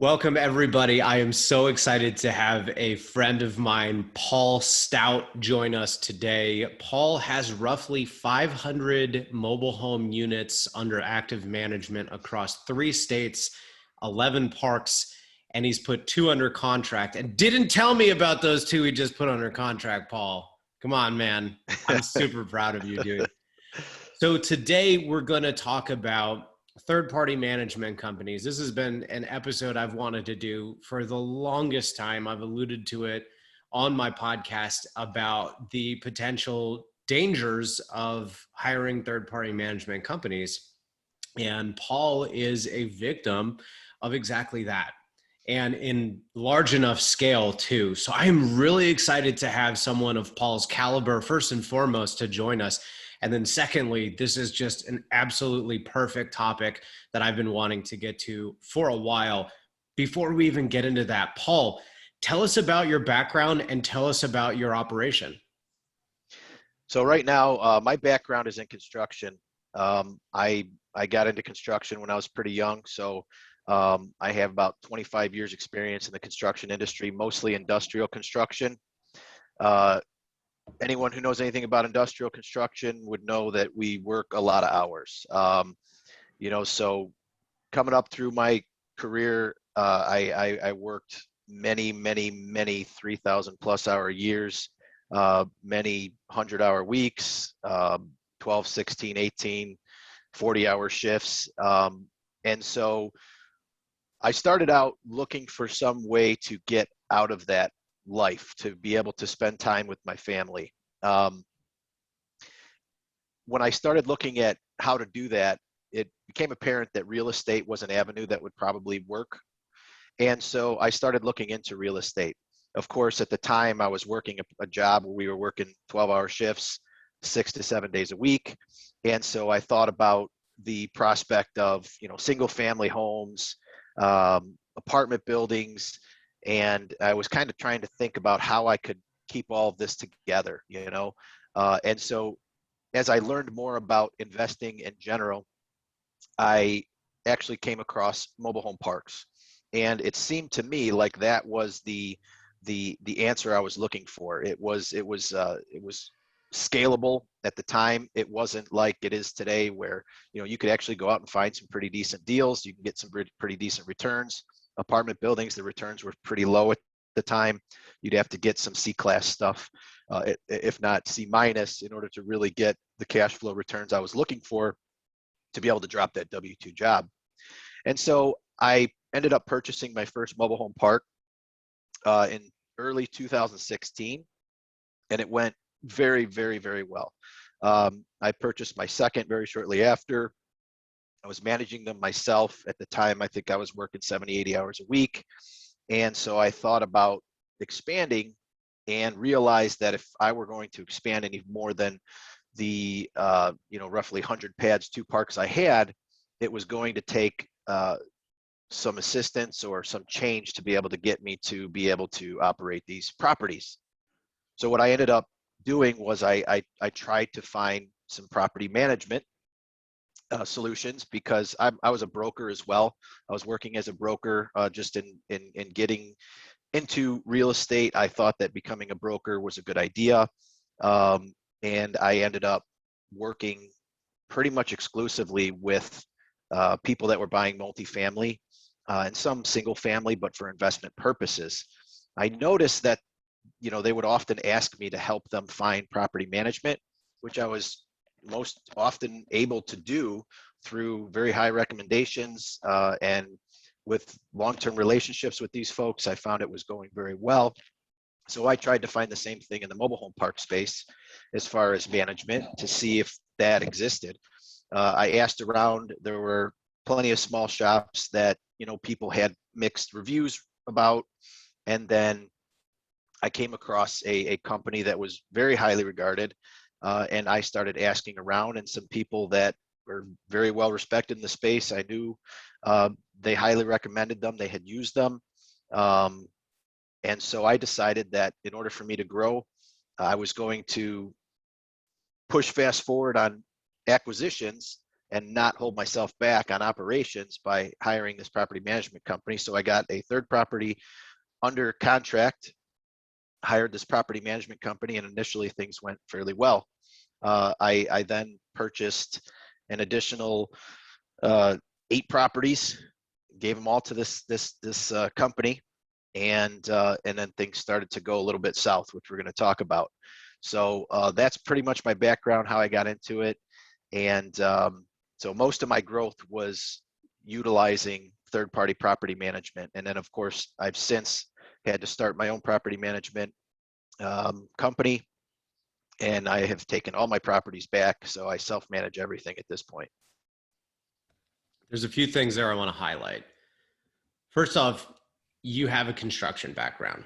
Welcome, everybody. I am so excited to have a friend of mine, Paul Stout, join us today. Paul has roughly 500 mobile home units under active management across 3 states, 11 parks, and he's put two under contract. And didn't tell me about those two he just put under contract, Paul. Come on, man. I'm super proud of you, dude. So today we're going to talk about third-party management companies. This has been an episode I've wanted to do for the longest time. I've alluded to it on my podcast about the potential dangers of hiring third-party management companies. And Paul is a victim of exactly that, and in large enough scale too. So I am really excited to have someone of Paul's caliber, first and foremost, to join us. And then secondly, this is just an absolutely perfect topic that I've been wanting to get to for a while. Before we even get into that, Paul, tell us about your background and tell us about your operation. So right now, my background is in construction. I got into construction when I was pretty young, so I have about 25 years experience in the construction industry, mostly industrial construction. Anyone who knows anything about industrial construction would know that we work a lot of hours. So coming up through my career, I worked many 3,000 plus hour years, many 100-hour weeks, 12, 16, 18, 40-hour shifts. And so I started out looking for some way to get out of that life, to be able to spend time with my family. When I started looking at how to do that, it became apparent that real estate was an avenue that would probably work. And so I started looking into real estate. Of course, at the time I was working a job where we were working 12-hour shifts, 6 to 7 days a week. And so I thought about the prospect of, single family homes, apartment buildings, and I was kind of trying to think about how I could keep all of this together, and so as I learned more about investing in general, I actually came across mobile home parks, and it seemed to me like that was the answer I was looking for. It was scalable at the time. It wasn't like it is today, where you could actually go out and find some pretty decent deals. You can get some pretty decent returns. Apartment buildings, the returns were pretty low at the time. You'd have to get some C-class stuff, if not C-, in order to really get the cash flow returns I was looking for to be able to drop that W-2 job. And so I ended up purchasing my first mobile home park in early 2016, and it went very, very, very well. I purchased my second very shortly after. I was managing them myself at the time. I think I was working 70, 80 hours a week. And so I thought about expanding and realized that if I were going to expand any more than the, roughly 100 pads, 2 parks I had, it was going to take some assistance or some change to be able to get me to be able to operate these properties. So what I ended up doing was I tried to find some property management solutions, because I was a broker as well. I was working as a broker just in getting into real estate. I thought that becoming a broker was a good idea. And I ended up working pretty much exclusively with people that were buying multifamily and some single family, but for investment purposes. I noticed that, they would often ask me to help them find property management, which I was most often able to do through very high recommendations, and with long-term relationships with these folks. I found it was going very well. So I tried to find the same thing in the mobile home park space as far as management, to see if that existed. I asked around. There were plenty of small shops that people had mixed reviews about, and then I came across a company that was very highly regarded. And I started asking around, and some people that were very well respected in the space, I knew they highly recommended them. They had used them. And so I decided that in order for me to grow, I was going to push fast forward on acquisitions and not hold myself back on operations by hiring this property management company. So I got a third property under contract, hired this property management company, and initially things went fairly well. I then purchased an additional 8 properties, gave them all to this company, and then things started to go a little bit south, which we're going to talk about. So that's pretty much my background, how I got into it, and so most of my growth was utilizing third-party property management, and then of course I've since had to start my own property management company, and I have taken all my properties back, so I self-manage everything at this point. There's a few things there I want to highlight. First off, you have a construction background.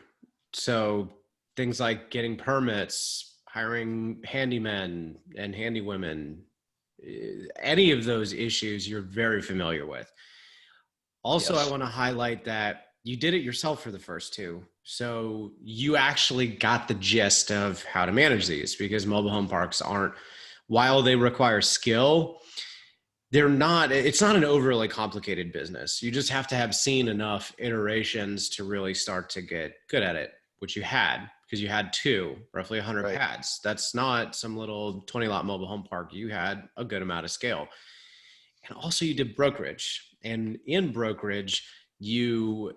So things like getting permits, hiring handymen and handywomen, any of those issues you're very familiar with. Also, I Yes. want to highlight that you did it yourself for the first two. So you actually got the gist of how to manage these, because mobile home parks aren't, while they require skill, it's not an overly complicated business. You just have to have seen enough iterations to really start to get good at it, which you had, because you had two, roughly 100 Right. pads. That's not some little 20 lot mobile home park. You had a good amount of scale. And also you did brokerage. And in brokerage, you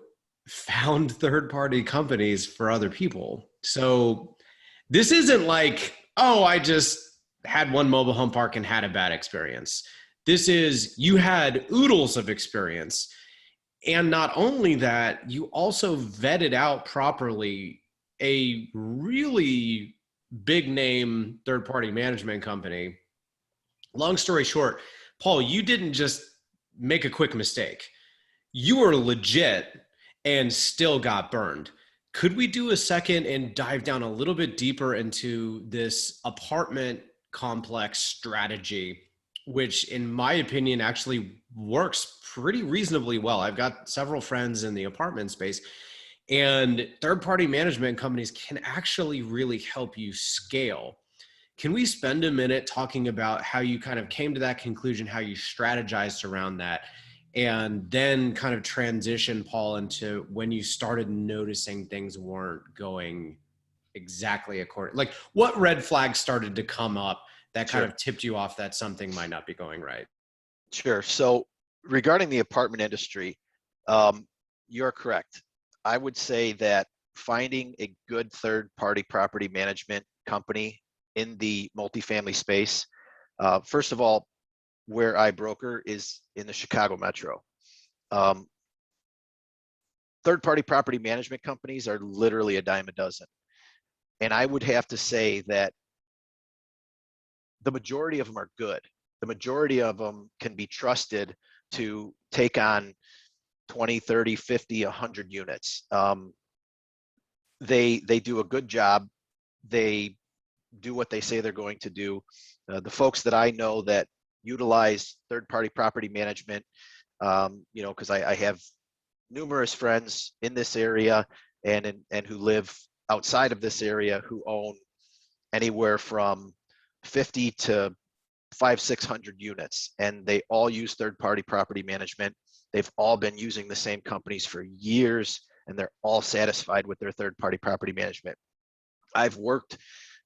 found third party companies for other people. So this isn't like, oh, I just had one mobile home park and had a bad experience. This is, you had oodles of experience. And not only that, you also vetted out properly a really big name third party management company. Long story short, Paul, you didn't just make a quick mistake. You were legit and still got burned. Could we do a second and dive down a little bit deeper into this apartment complex strategy, which in my opinion actually works pretty reasonably well? I've got several friends in the apartment space, and third-party management companies can actually really help you scale. Can we spend a minute talking about how you kind of came to that conclusion, how you strategized around that, and then kind of transition, Paul, into when you started noticing things weren't going exactly according, like what red flags started to come up that kind Sure. of tipped you off that something might not be going right? Sure. So regarding the apartment industry, you're correct. I would say that finding a good third-party property management company in the multifamily space, first of all, where I broker is in the Chicago metro. Um, Third-party property management companies are literally a dime a dozen. And I would have to say that the majority of them are good. The majority of them can be trusted to take on 20, 30, 50, 100 units. They do a good job. They do what they say they're going to do. The folks that I know that utilize third-party property management, because I have numerous friends in this area and who live outside of this area who own anywhere from 50 to 600 units, and they all use third-party property management. They've all been using the same companies for years, and they're all satisfied with their third-party property management. I've worked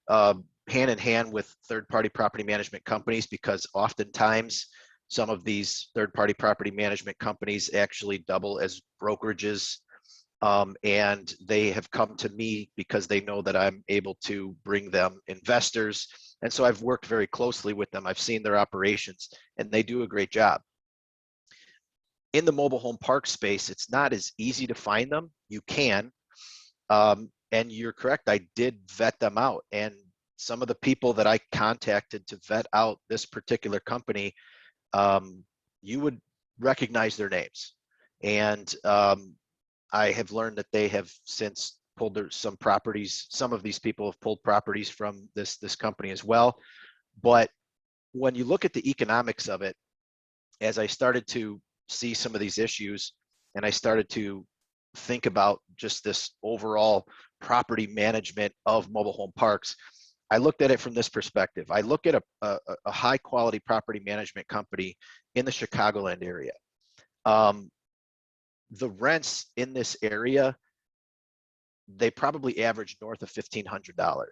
hand in hand with third-party property management companies because oftentimes some of these third-party property management companies actually double as brokerages, and they have come to me because they know that I'm able to bring them investors. And so I've worked very closely with them. I've seen their operations, and they do a great job. In the mobile home park space, it's not as easy to find them. You can, and you're correct, I did vet them out. And some of the people that I contacted to vet out this particular company, you would recognize their names. And I have learned that they have since pulled some properties. Some of these people have pulled properties from this company as well. But when you look at the economics of it, as I started to see some of these issues, and I started to think about just this overall property management of mobile home parks, I looked at it from this perspective. I look at a high quality property management company in the Chicagoland area. The rents in this area, they probably average north of $1,500.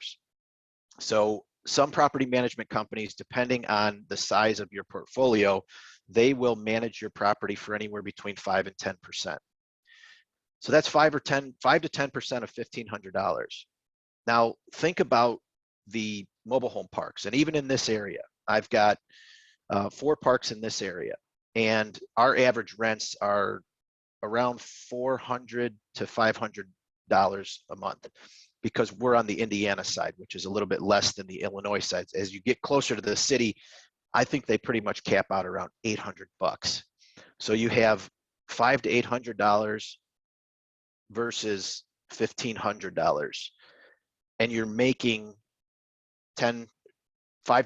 So some property management companies, depending on the size of your portfolio, they will manage your property for anywhere between 5 and 10%. So that's 5 to 10% of $1,500. Now think about the mobile home parks, and even in this area, I've got 4 parks in this area, and our average rents are around $400 to $500 a month, because we're on the Indiana side, which is a little bit less than the Illinois side. As you get closer to the city, I think they pretty much cap out around $800. So you have $500 to $800 versus $1,500, and you're making 5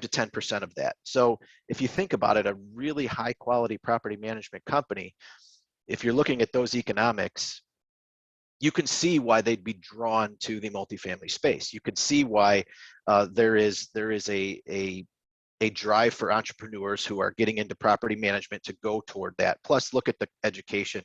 to 10% of that. So if you think about it, a really high quality property management company, if you're looking at those economics, you can see why they'd be drawn to the multifamily space. You can see why there is a drive for entrepreneurs who are getting into property management to go toward that. Plus, look at the education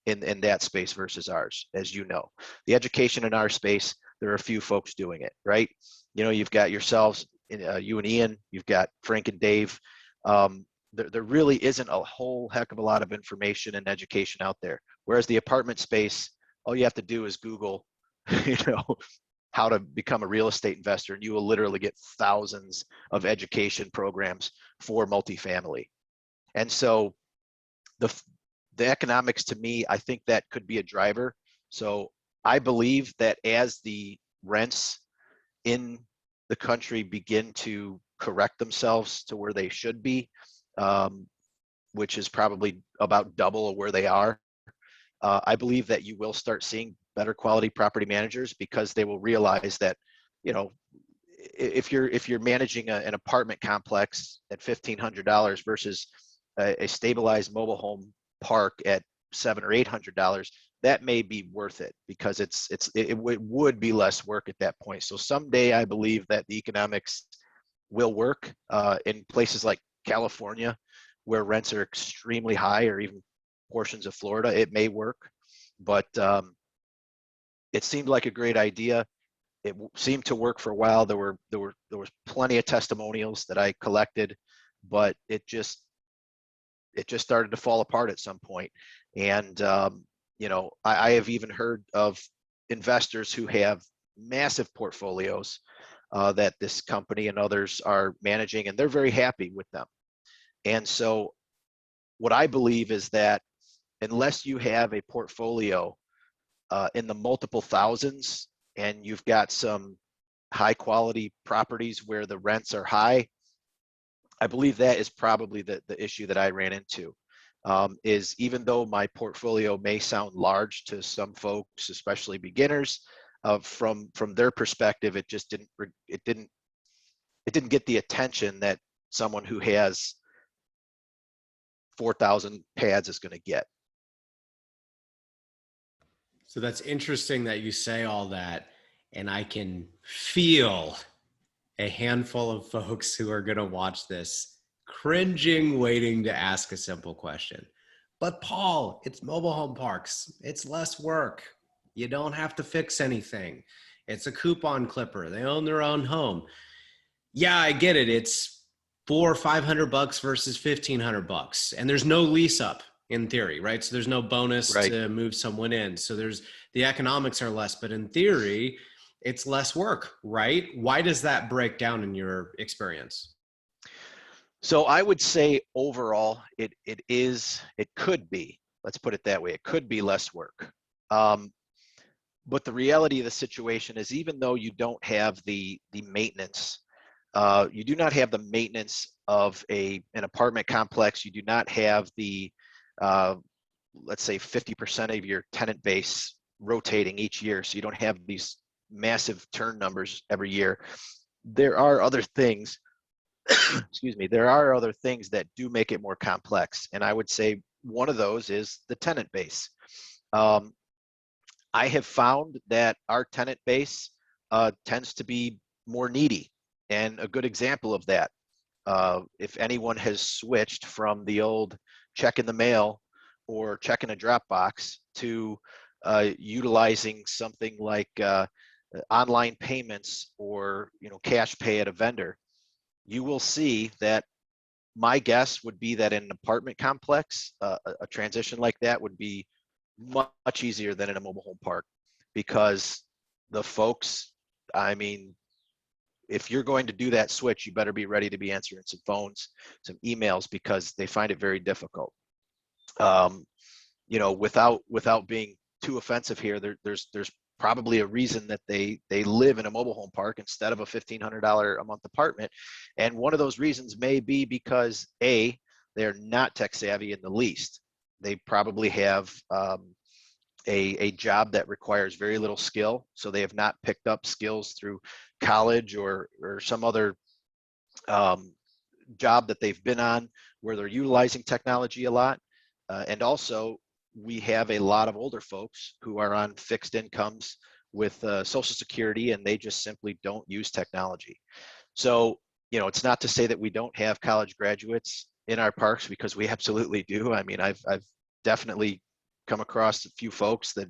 in that space versus ours. As you know, the education in our space, there are a few folks doing it, right? You know, you've got yourselves, you and Ian, you've got Frank and Dave. There really isn't a whole heck of a lot of information and education out there. Whereas the apartment space, all you have to do is Google, you know, how to become a real estate investor, and you will literally get thousands of education programs for multifamily. And so the economics, to me, I think that could be a driver. So I believe that as the rents in the country begin to correct themselves to where they should be, which is probably about double where they are, I believe that you will start seeing better quality property managers, because they will realize that, you know, if you're managing an apartment complex at $1,500 versus a stabilized mobile home park at $700 or $800, that may be worth it, because it would be less work at that point. So someday I believe that the economics will work in places like California, where rents are extremely high, or even portions of Florida. It may work, but it seemed like a great idea. It seemed to work for a while. There was plenty of testimonials that I collected, but it just started to fall apart at some point. And you know, I have even heard of investors who have massive portfolios that this company and others are managing, and they're very happy with them. And so what I believe is that unless you have a portfolio in the multiple thousands, and you've got some high quality properties where the rents are high, I believe that is probably the issue that I ran into. Is even though my portfolio may sound large to some folks, especially beginners, from their perspective, it just didn't get the attention that someone who has 4,000 pads is going to get. So that's interesting that you say all that, and I can feel a handful of folks who are going to watch this cringing, waiting to ask a simple question. But Paul, it's mobile home parks. It's less work. You don't have to fix anything. It's a coupon clipper. They own their own home. Yeah, I get it. It's $400 or $500 versus $1,500, and there's no lease up in theory, right? So there's no bonus Right. to move someone in. So the economics are less, but in theory, it's less work, right? Why does that break down in your experience? So I would say overall, it could be, let's put it that way, it could be less work. But the reality of the situation is, even though you don't have the maintenance, you do not have the maintenance of an apartment complex. You do not have the, let's say 50% of your tenant base rotating each year. So you don't have these massive turn numbers every year. There are other things, excuse me, there are other things that do make it more complex. And I would say one of those is the tenant base. I have found that our tenant base tends to be more needy. And a good example of that, if anyone has switched from the old check in the mail or check in a Dropbox to utilizing something like online payments or cash pay at a vendor, you will see that my guess would be that in an apartment complex, a transition like that would be much easier than in a mobile home park, because the folks, I mean, if you're going to do that switch, you better be ready to be answering some phones, some emails, because they find it very difficult. Um, without being too offensive here, there's probably a reason that they live in a mobile home park instead of a $1,500 a month apartment. And one of those reasons may be because they're not tech savvy in the least. They probably have a job that requires very little skill, so they have not picked up skills through college or some other job that they've been on where they're utilizing technology a lot. And also, we have a lot of older folks who are on fixed incomes with Social Security, and they just simply don't use technology. So, it's not to say that we don't have college graduates in our parks, because we absolutely do. I mean, I've definitely come across a few folks that,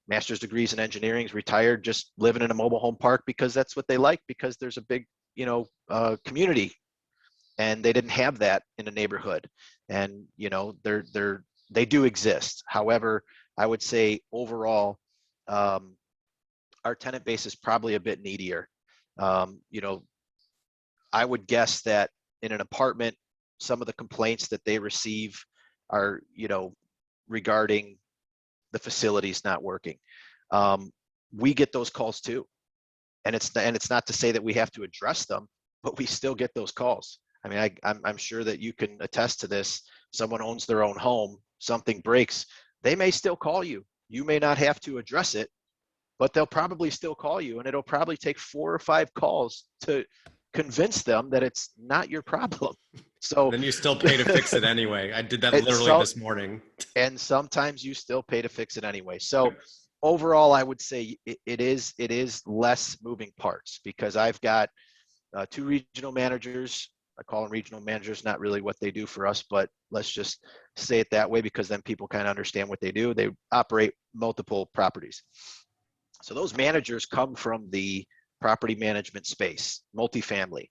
master's degrees in engineering, retired, just living in a mobile home park because that's what they like, because there's a big, community, and they didn't have that in a neighborhood. And, they do exist. However, I would say overall, our tenant base is probably a bit needier. I would guess that in an apartment, some of the complaints that they receive are, regarding the facilities not working. We get those calls too. And it's not to say that we have to address them, but we still get those calls. I mean, I'm sure that you can attest to this. Someone owns their own home, something breaks, they may still call you. You may not have to address it, but they'll probably still call you, and it'll probably take 4 or 5 calls to convince them that it's not your problem. So then you still pay to fix it anyway. I did that it's literally so, this morning. and sometimes you still pay to fix it anyway. So overall, I would say it is less moving parts, because I've got 2 regional managers. I call them regional managers, not really what they do for us, but let's just say it that way, because then people kind of understand what they do. They operate multiple properties. So those managers come from the property management space, multifamily.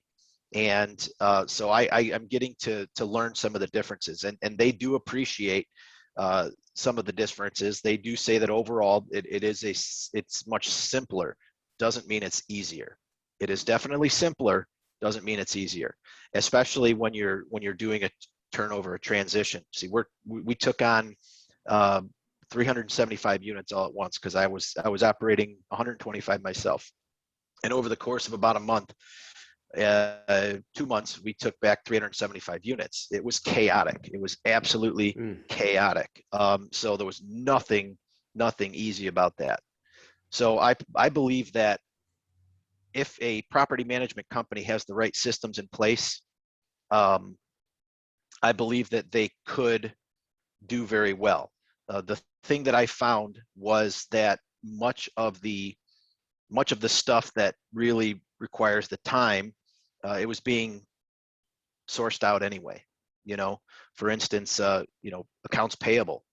And so I'm getting to learn some of the differences, and they do appreciate some of the differences. They do say that overall it's much simpler. Doesn't mean it's easier. It is definitely simpler. Doesn't mean it's easier, especially when you're doing a turnover, a transition. See, we took on 375 units all at once, because I was operating 125 myself, and over the course of about a month, 2 months, we took back 375 units. It was chaotic. It was absolutely chaotic. So there was nothing easy about that. So I believe that if a property management company has the right systems in place, I believe that they could do very well. The thing that I found was that much of the stuff that really requires the time, it was being sourced out anyway. For instance, accounts payable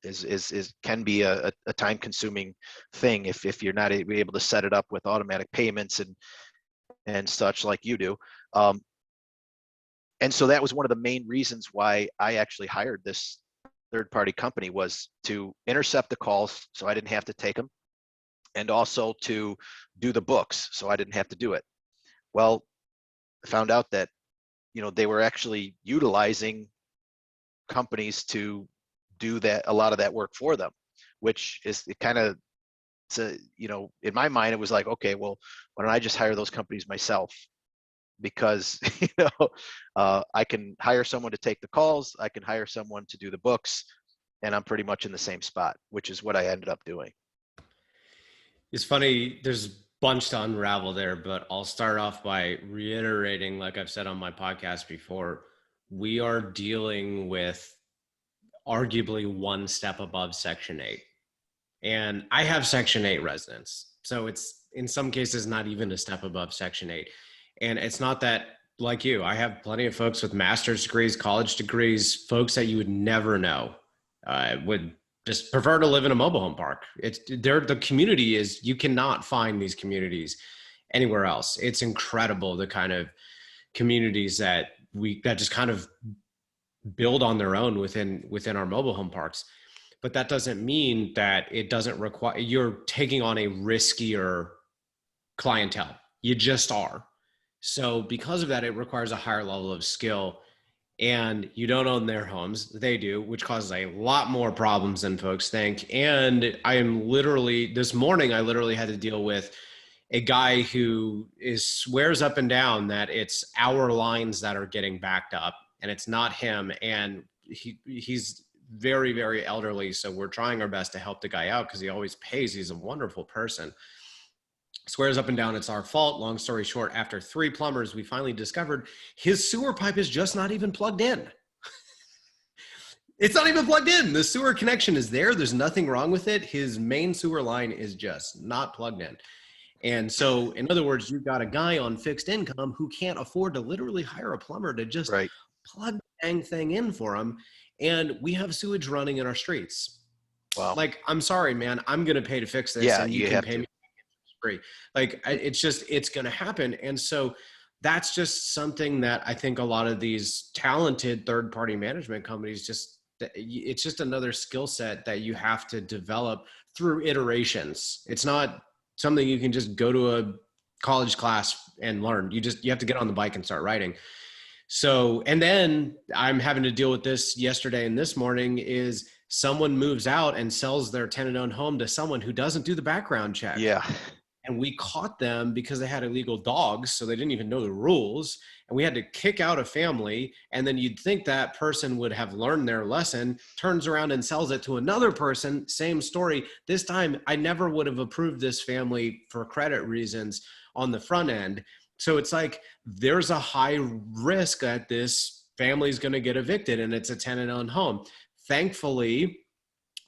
can be a time consuming thing if you're not able to set it up with automatic payments and such like you do. And so that was one of the main reasons why I actually hired this third-party company, was to intercept the calls so I didn't have to take them, and also to do the books so I didn't have to do it. Well, I found out that they were actually utilizing companies to do a lot of that work for them, which is in my mind, it was like, okay, well, why don't I just hire those companies myself? Because I can hire someone to take the calls, I can hire someone to do the books, and I'm pretty much in the same spot, which is what I ended up doing. It's funny, there's a bunch to unravel there, but I'll start off by reiterating, like I've said on my podcast before, we are dealing with arguably one step above Section 8. And I have Section 8 residence. So it's in some cases not even a step above Section 8. And it's not that, like you, I have plenty of folks with master's degrees, college degrees, folks that you would never know would just prefer to live in a mobile home park. It's there. The community is, you cannot find these communities anywhere else. It's incredible, the kind of communities that just kind of build on their own within our mobile home parks. But that doesn't mean that it doesn't require, you're taking on a riskier clientele. You just are. So because of that, it requires a higher level of skill, and you don't own their homes. They do, which causes a lot more problems than folks think. And this morning, I literally had to deal with a guy who swears up and down that it's our lines that are getting backed up and it's not him. And he's very, very elderly. So we're trying our best to help the guy out because he always pays. He's a wonderful person. Swears up and down it's our fault. Long story short, after 3 plumbers, we finally discovered his sewer pipe is just not even plugged in. It's not even plugged in. The sewer connection is there. There's nothing wrong with it. His main sewer line is just not plugged in. And so, in other words, you've got a guy on fixed income who can't afford to literally hire a plumber to just Right. plug the dang thing in for him. And we have sewage running in our streets. Wow. Like, I'm sorry, man, I'm going to pay to fix this. Yeah, And you you can have pay to. me free. Like, it's going to happen. And so that's just something that I think a lot of these talented third-party management companies it's just another skill set that you have to develop through iterations. It's not something you can just go to a college class and learn. You have to get on the bike and start riding. So, and then I'm having to deal with this yesterday and this morning is someone moves out and sells their tenant-owned home to someone who doesn't do the background check. Yeah. And we caught them because they had illegal dogs, so they didn't even know the rules. And we had to kick out a family. And then you'd think that person would have learned their lesson, turns around and sells it to another person. Same story. This time, I never would have approved this family for credit reasons on the front end. So it's like there's a high risk that this family is going to get evicted, and it's a tenant-owned home. Thankfully,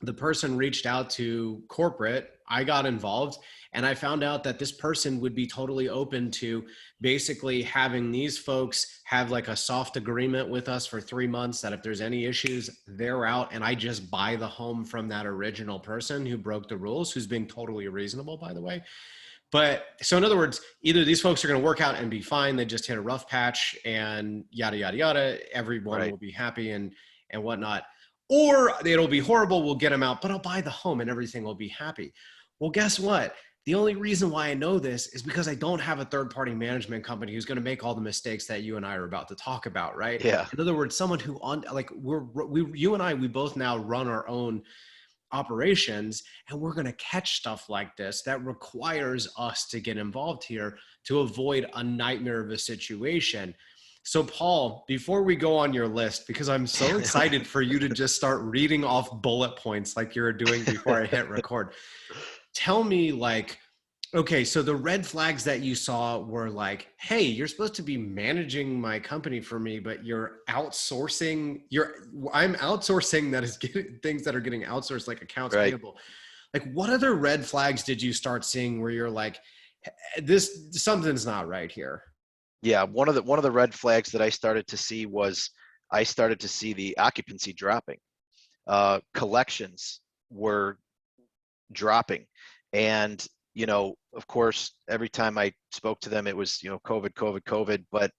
the person reached out to corporate. I got involved, and I found out that this person would be totally open to basically having these folks have like a soft agreement with us for 3 months that if there's any issues, they're out, and I just buy the home from that original person who broke the rules, who's being totally reasonable, by the way. But so in other words, either these folks are going to work out and be fine. They just hit a rough patch and yada, yada, yada. Everyone will be happy and whatnot. Or it'll be horrible. We'll get them out, but I'll buy the home and everything will be happy. Well, guess what? The only reason why I know this is because I don't have a third-party management company who's going to make all the mistakes that you and I are about to talk about, right? Yeah. In other words, someone who you and I, we both now run our own operations, and we're going to catch stuff like this that requires us to get involved here to avoid a nightmare of a situation. So Paul, before we go on your list, because I'm so excited for you to just start reading off bullet points like you were doing before I hit record, tell me, like, okay, so the red flags that you saw were like, hey, you're supposed to be managing my company for me, but you're outsourcing, I'm outsourcing that is getting things that are getting outsourced, like accounts payable. Like, what other red flags did you start seeing where you're like, something's not right here? Yeah, one of the red flags that I started to see was I started to see the occupancy dropping. Collections were dropping. And, of course, every time I spoke to them, it was, COVID. But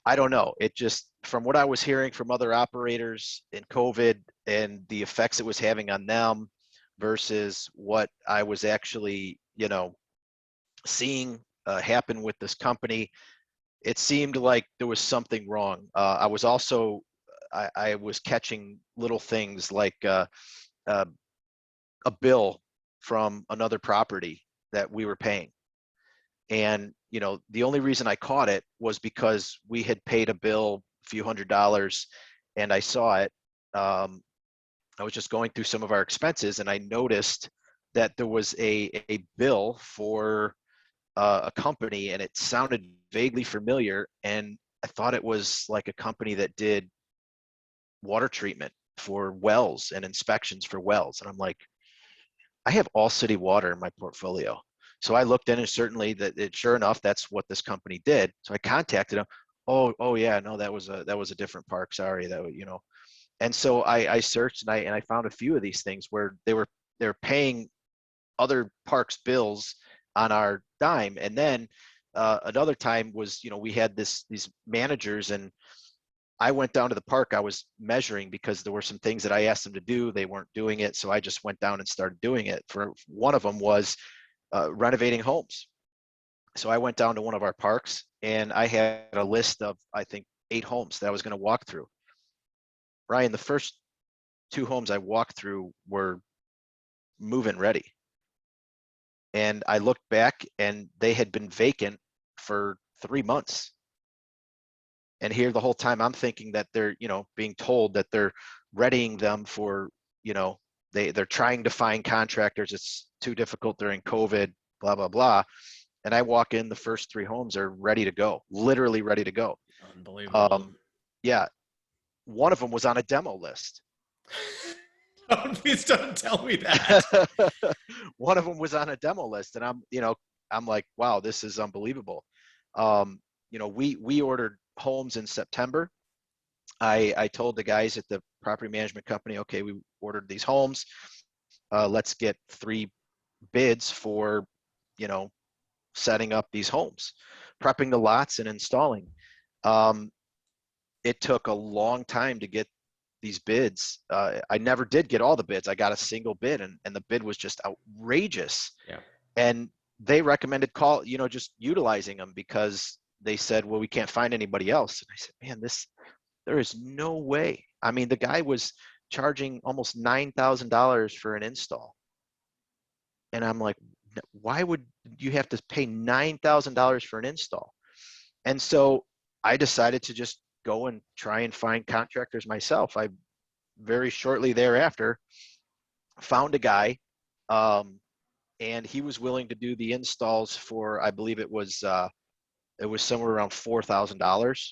I don't know. It just, from what I was hearing from other operators in COVID and the effects it was having on them versus what I was actually, seeing happen with this company, it seemed like there was something wrong. I was also, I was catching little things like a bill from another property that we were paying. And, the only reason I caught it was because we had paid a bill, a few $100s, and I saw it. I was just going through some of our expenses, and I noticed that there was a bill for a company, and it sounded vaguely familiar. And I thought it was like a company that did water treatment for wells and inspections for wells. And I'm like, I have all city water in my portfolio. So I looked in, and certainly sure enough, that's what this company did. So I contacted them. Oh yeah, no, that was a different park. Sorry, And so I searched, and I found a few of these things where they're paying other parks bills on our dime. And then another time was, we had these managers, and I went down to the park. I was measuring because there were some things that I asked them to do. They weren't doing it. So I just went down and started doing it. For one of them was renovating homes. So I went down to one of our parks, and I had a list of, I think, 8 homes that I was going to walk through. Ryan, the first 2 homes I walked through were move-in ready. And I looked back, and they had been vacant for 3 months. And here the whole time I'm thinking that they're, being told that they're readying them for, they're trying to find contractors. It's too difficult during COVID, blah, blah, blah. And I walk in, the first 3 homes are ready to go, literally ready to go. Unbelievable. Yeah. One of them was on a demo list. Please don't tell me that. One of them was on a demo list, and I'm like, wow, this is unbelievable. We ordered homes in September. I told the guys at the property management company, okay, we ordered these homes. Let's get 3 bids for, setting up these homes, prepping the lots and installing. It took a long time to get these bids. I never did get all the bids. I got a single bid, and the bid was just outrageous. Yeah. And they recommended just utilizing them, because they said, well, we can't find anybody else. And I said, man, there is no way. I mean, the guy was charging almost $9,000 for an install. And I'm like, why would you have to pay $9,000 for an install? And so I decided to just go and try and find contractors myself. I very shortly thereafter found a guy, and he was willing to do the installs for, I believe it was somewhere around $4,000.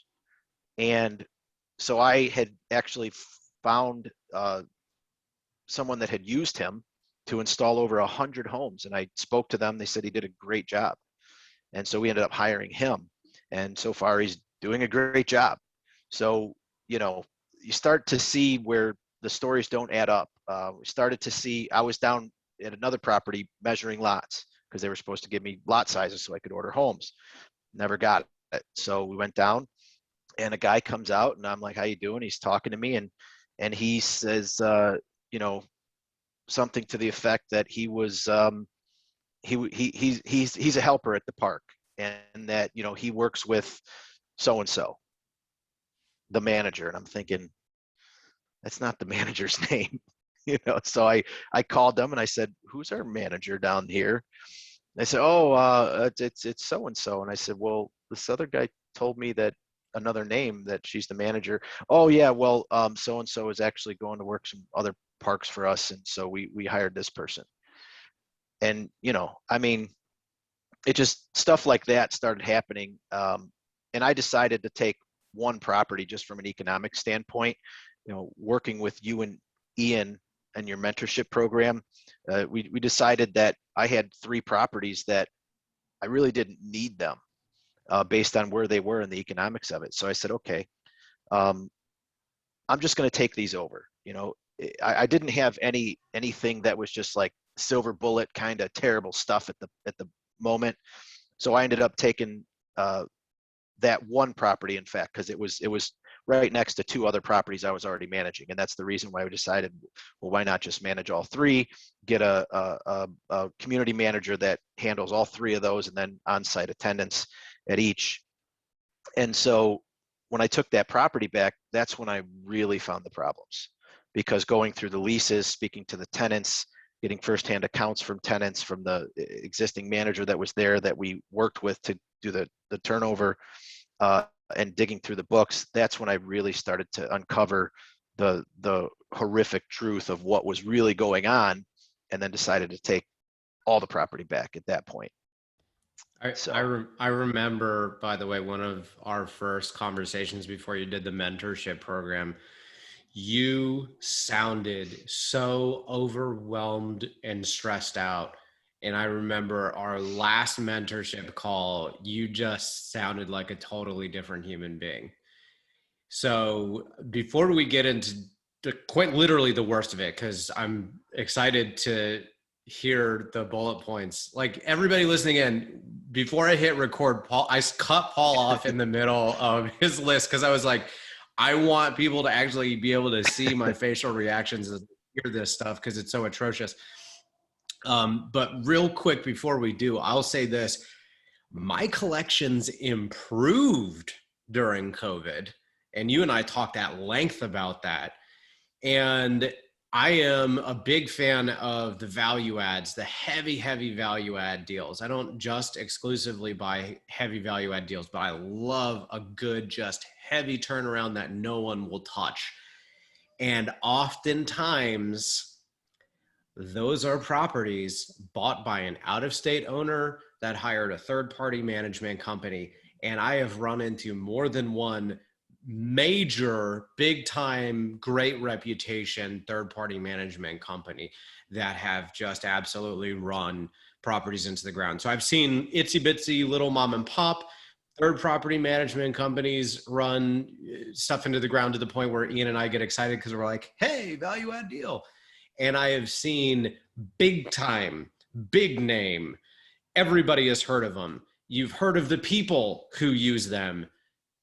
And so I had actually found someone that had used him to install over 100 homes, and I spoke to them. They said he did a great job, and so we ended up hiring him. And so far, he's doing a great job. So you start to see where the stories don't add up. We started to see. I was down at another property measuring lots, because they were supposed to give me lot sizes so I could order homes. Never got it. So we went down, and a guy comes out, and I'm like, how you doing? He's talking to me, and he says, something to the effect that he was he's a helper at the park, and that he works with so and so, the manager. And I'm thinking, that's not the manager's name. So I called them, and I said, who's our manager down here? They said, oh, it's so and so. And I said, well, this other guy told me that another name, that she's the manager. Oh yeah, well, so and so is actually going to work some other parks for us, and so we hired this person. And I mean, it just, stuff like that started happening. And I decided to take one property just from an economic standpoint. Working with you and Ian and your mentorship program, we decided that I had 3 properties that I really didn't need them, based on where they were in the economics of it. So I said, okay, I'm just going to take these over. I didn't have anything that was just like silver bullet kind of terrible stuff at the moment. So I ended up taking that one property, in fact, because it was right next to 2 other properties I was already managing. And that's the reason why we decided, well, why not just manage all 3, get a community manager that handles all 3 of those, and then on-site attendance at each. And so when I took that property back, that's when I really found the problems, because going through the leases, speaking to the tenants, getting firsthand accounts from tenants, from the existing manager that was there that we worked with to do the turnover, and digging through the books, that's when I really started to uncover the horrific truth of what was really going on, and then decided to take all the property back at that point. I remember, by the way, one of our first conversations before you did the mentorship program, you sounded so overwhelmed and stressed out. And I remember our last mentorship call, you just sounded like a totally different human being. So before we get into quite literally the worst of it, because I'm excited to hear the bullet points. Like everybody listening in, before I hit record, Paul, I cut Paul off in the middle of his list because I was like, I want people to actually be able to see my facial reactions as I hear this stuff because it's so atrocious. But real quick before we do, I'll say this: my collections improved during COVID. And you and I talked at length about that. And I am a big fan of the value adds, the heavy, heavy value add deals. I don't just exclusively buy heavy value add deals, but I love a good, just heavy turnaround that no one will touch. And oftentimes, those are properties bought by an out-of-state owner that hired a third-party management company. And I have run into more than one major, big-time, great reputation third-party management company that have just absolutely run properties into the ground. So I've seen itsy-bitsy little mom and pop third property management companies run stuff into the ground to the point where Ian and I get excited because we're like, hey, value add deal. And I have seen big time, big name. Everybody has heard of them. You've heard of the people who use them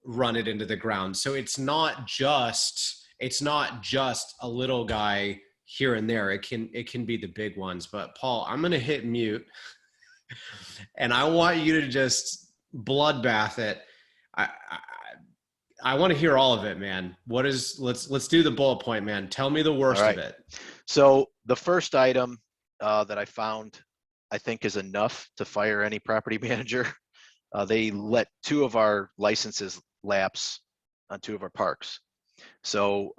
run it into the ground. So it's not just a little guy here and there. It can be the big ones. But Paul, I'm gonna hit mute and I want you to just bloodbath it. I, I I want to hear all of it, man. Let's do the bullet point, man. Tell me the All worst of right. it. So the first item that I found, I think, is enough to fire any property manager. They let 2 of our licenses lapse on 2 of our parks. So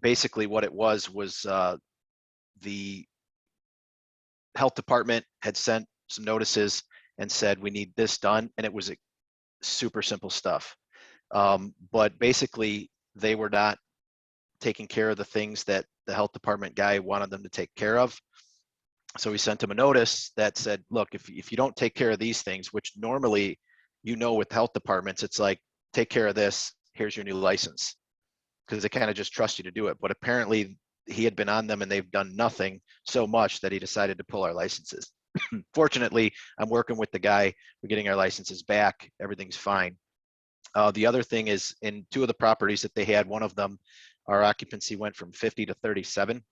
basically what it was the health department had sent some notices and said, we need this done. And it was super simple stuff. But basically they were not taking care of the things that the health department guy wanted them to take care of. So we sent him a notice that said, look, if you don't take care of these things, which normally, with health departments, it's like, take care of this, here's your new license, because they kind of just trust you to do it. But apparently he had been on them and they've done nothing so much that he decided to pull our licenses. Fortunately, I'm working with the guy, we're getting our licenses back, everything's fine. The other thing is, in 2 of the properties that they had, one of them, our occupancy went from 50 to 37.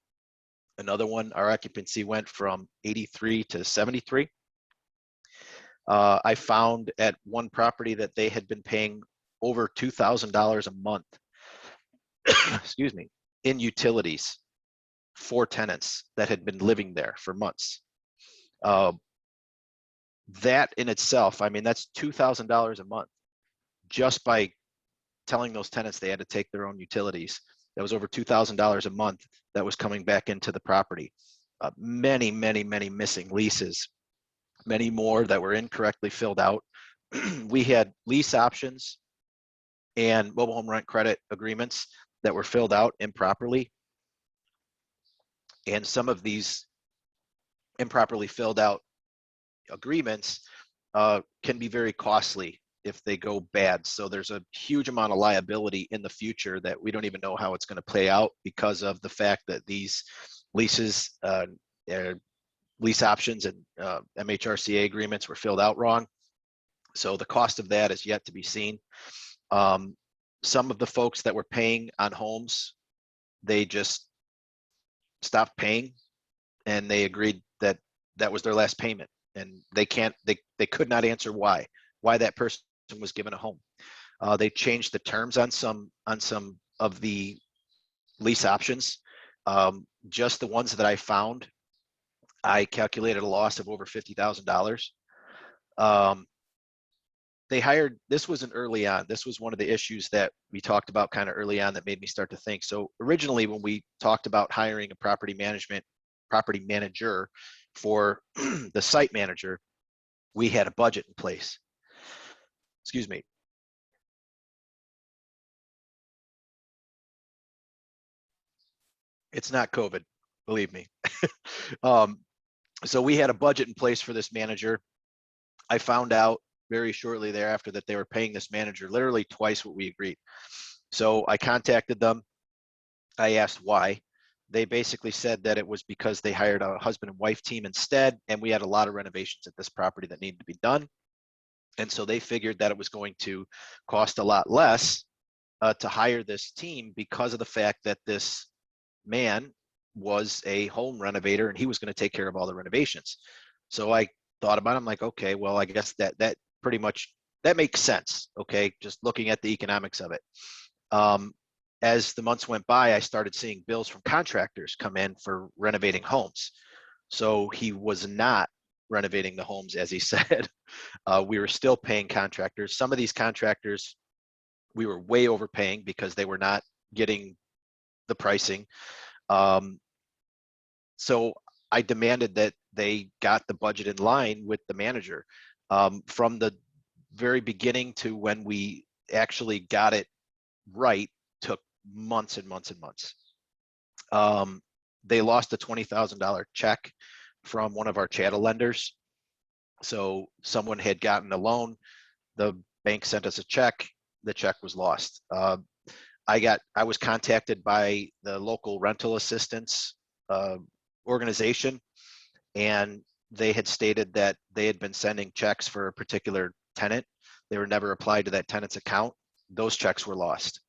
Another one, our occupancy went from 83 to 73. I found at one property that they had been paying over $2,000 a month, excuse me, in utilities for tenants that had been living there for months. That in itself, I mean, that's $2,000 a month just by telling those tenants they had to take their own utilities. That was over $2,000 a month that was coming back into the property. Many, many, many missing leases, many more that were incorrectly filled out. We had lease options and mobile home rent credit agreements that were filled out improperly. And some of these improperly filled out agreements can be very costly if they go bad. So there's a huge amount of liability in the future that we don't even know how it's going to play out because of the fact that these leases, lease options and MHRCA agreements were filled out wrong. So the cost of that is yet to be seen. Some of the folks that were paying on homes, they just stopped paying and they agreed that that was their last payment, and they could not answer why that person was given a home. They changed the terms on some of the lease options. Just the ones that I found, I calculated a loss of over $50,000. They hired, this wasn't early on. This was one of the issues that we talked about kind of early on that made me start to think. So originally, when we talked about hiring a property manager for the site manager, we had a budget in place. Excuse me. It's not COVID, believe me. So we had a budget in place for this manager. I found out very shortly thereafter that they were paying this manager literally twice what we agreed. So I contacted them. I asked why. They basically said that it was because they hired a husband and wife team instead, and we had a lot of renovations at this property that needed to be done. And so they figured that it was going to cost a lot less to hire this team because of the fact that this man was a home renovator and he was going to take care of all the renovations. So I thought about it. I'm like, okay, well, I guess that pretty much that makes sense. Okay, just looking at the economics of it. As the months went by, I started seeing bills from contractors come in for renovating homes. So he was not renovating the homes as he said. We were still paying contractors. Some of these contractors we were way overpaying because they were not getting the pricing. So I demanded that they got the budget in line with the manager. From the very beginning to when we actually got it right took months and months and months. They lost a $20,000 check from one of our chattel lenders. So someone had gotten a loan, the bank sent us a check, the check was lost. I was contacted by the local rental assistance organization, and they had stated that they had been sending checks for a particular tenant. They were never applied to that tenant's account. Those checks were lost.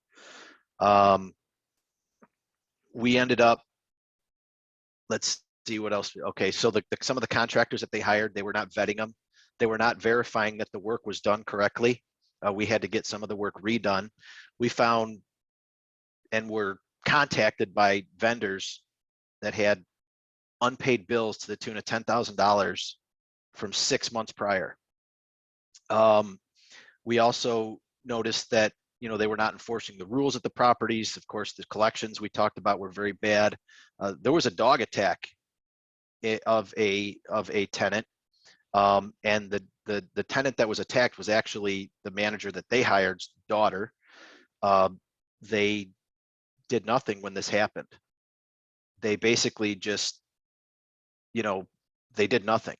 We ended up, let's see what else. Okay, so some of the contractors that they hired, they were not vetting them. They were not verifying that the work was done correctly. We had to get some of the work redone. We found and were contacted by vendors that had unpaid bills to the tune of $10,000 from 6 months prior. We also noticed that they were not enforcing the rules at the properties. Of course, the collections we talked about were very bad. There was a dog attack of a tenant, and the tenant that was attacked was actually the manager that they hired's daughter. They did nothing when this happened. They basically just, they did nothing.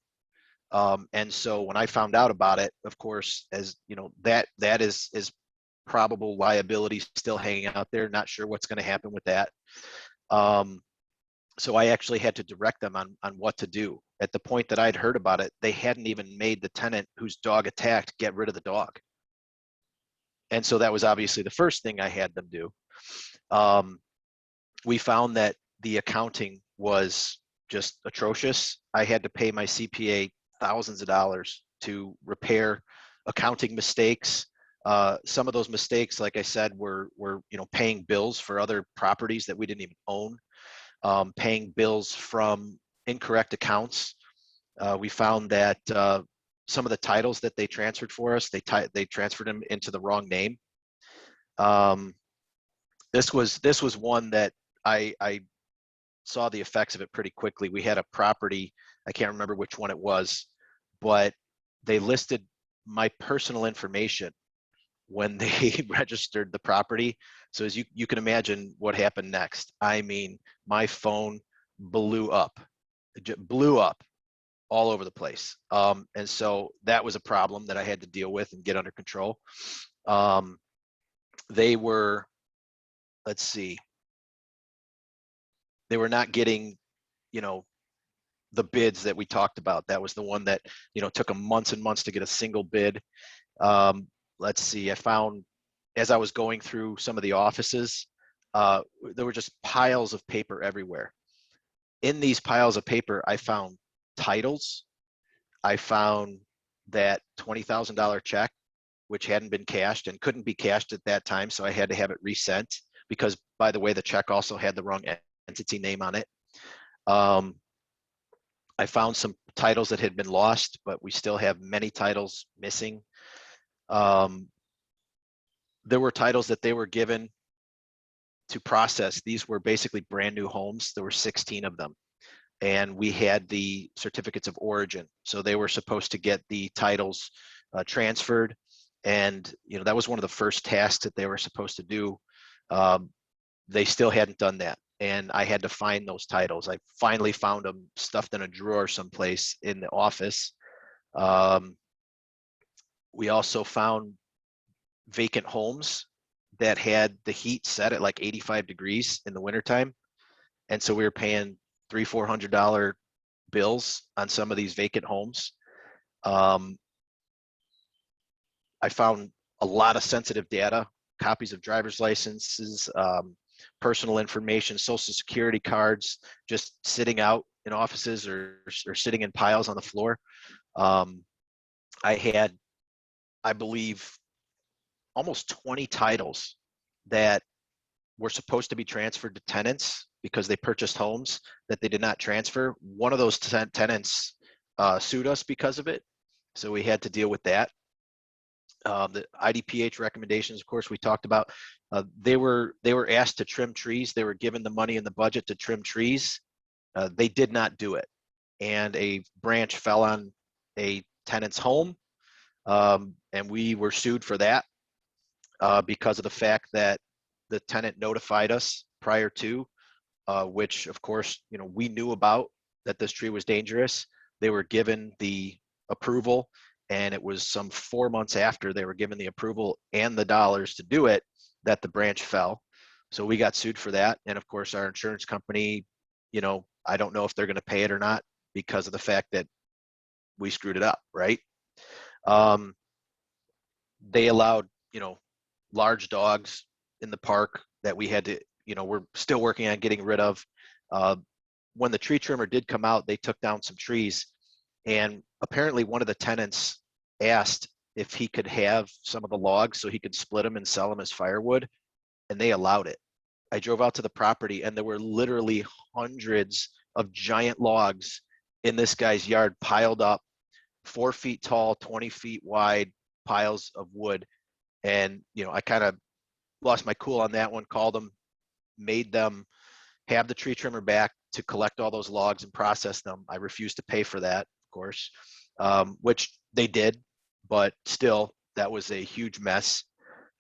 And so when I found out about it, of course, as that is probable liability still hanging out there. Not sure what's going to happen with that. So I actually had to direct them on what to do. At the point that I'd heard about it, they hadn't even made the tenant whose dog attacked get rid of the dog. And so that was obviously the first thing I had them do. We found that the accounting was just atrocious. I had to pay my CPA thousands of dollars to repair accounting mistakes. Some of those mistakes, like I said, were paying bills for other properties that we didn't even own, paying bills from incorrect accounts. We found that some of the titles that they transferred for us, they transferred them into the wrong name. This was one that I saw the effects of it pretty quickly. We had a property, I can't remember which one it was, but they listed my personal information when they registered the property. So as you can imagine what happened next. I mean, my phone blew up all over the place. And so that was a problem that I had to deal with and get under control. They were, let's see, they were not getting, the bids that we talked about. That was the one that, took them months and months to get a single bid. Let's see, I found as I was going through some of the offices, there were just piles of paper everywhere. In these piles of paper, I found titles. I found that $20,000 check, which hadn't been cashed and couldn't be cashed at that time. So I had to have it resent because, by the way, the check also had the wrong entity name on it. I found some titles that had been lost, but we still have many titles missing. There were titles that they were given to process. These were basically brand new homes. There were 16 of them. And we had the certificates of origin. So they were supposed to get the titles transferred. And, that was one of the first tasks that they were supposed to do. They still hadn't done that. and I had to find those titles. I finally found them stuffed in a drawer someplace in the office. We also found vacant homes that had the heat set at like 85 degrees in the wintertime. And so we were paying $300-400 bills on some of these vacant homes. I found a lot of sensitive data, copies of driver's licenses, personal information, social security cards, just sitting out in offices or sitting in piles on the floor. I had, I believe, almost 20 titles that were supposed to be transferred to tenants because they purchased homes that they did not transfer. One of those tenants sued us because of it. So we had to deal with that. The IDPH recommendations, of course, we talked about. They were asked to trim trees. They were given the money in the budget to trim trees. They did not do it, and a branch fell on a tenant's home, and we were sued for that because of the fact that the tenant notified us prior to, which of course, we knew about that this tree was dangerous. They were given the approval, and it was some 4 months after they were given the approval and the dollars to do it that the branch fell. So we got sued for that. And of course, our insurance company, I don't know if they're going to pay it or not because of the fact that we screwed it up, right? They allowed, large dogs in the park that we had to, we're still working on getting rid of. When the tree trimmer did come out, they took down some trees, and apparently one of the tenants asked if he could have some of the logs so he could split them and sell them as firewood, and they allowed it. I drove out to the property, and there were literally hundreds of giant logs in this guy's yard piled up, 4 feet tall, 20 feet wide piles of wood. And, I kind of lost my cool on that one, called them, made them have the tree trimmer back to collect all those logs and process them. I refused to pay for that, of course, which they did, but still, that was a huge mess.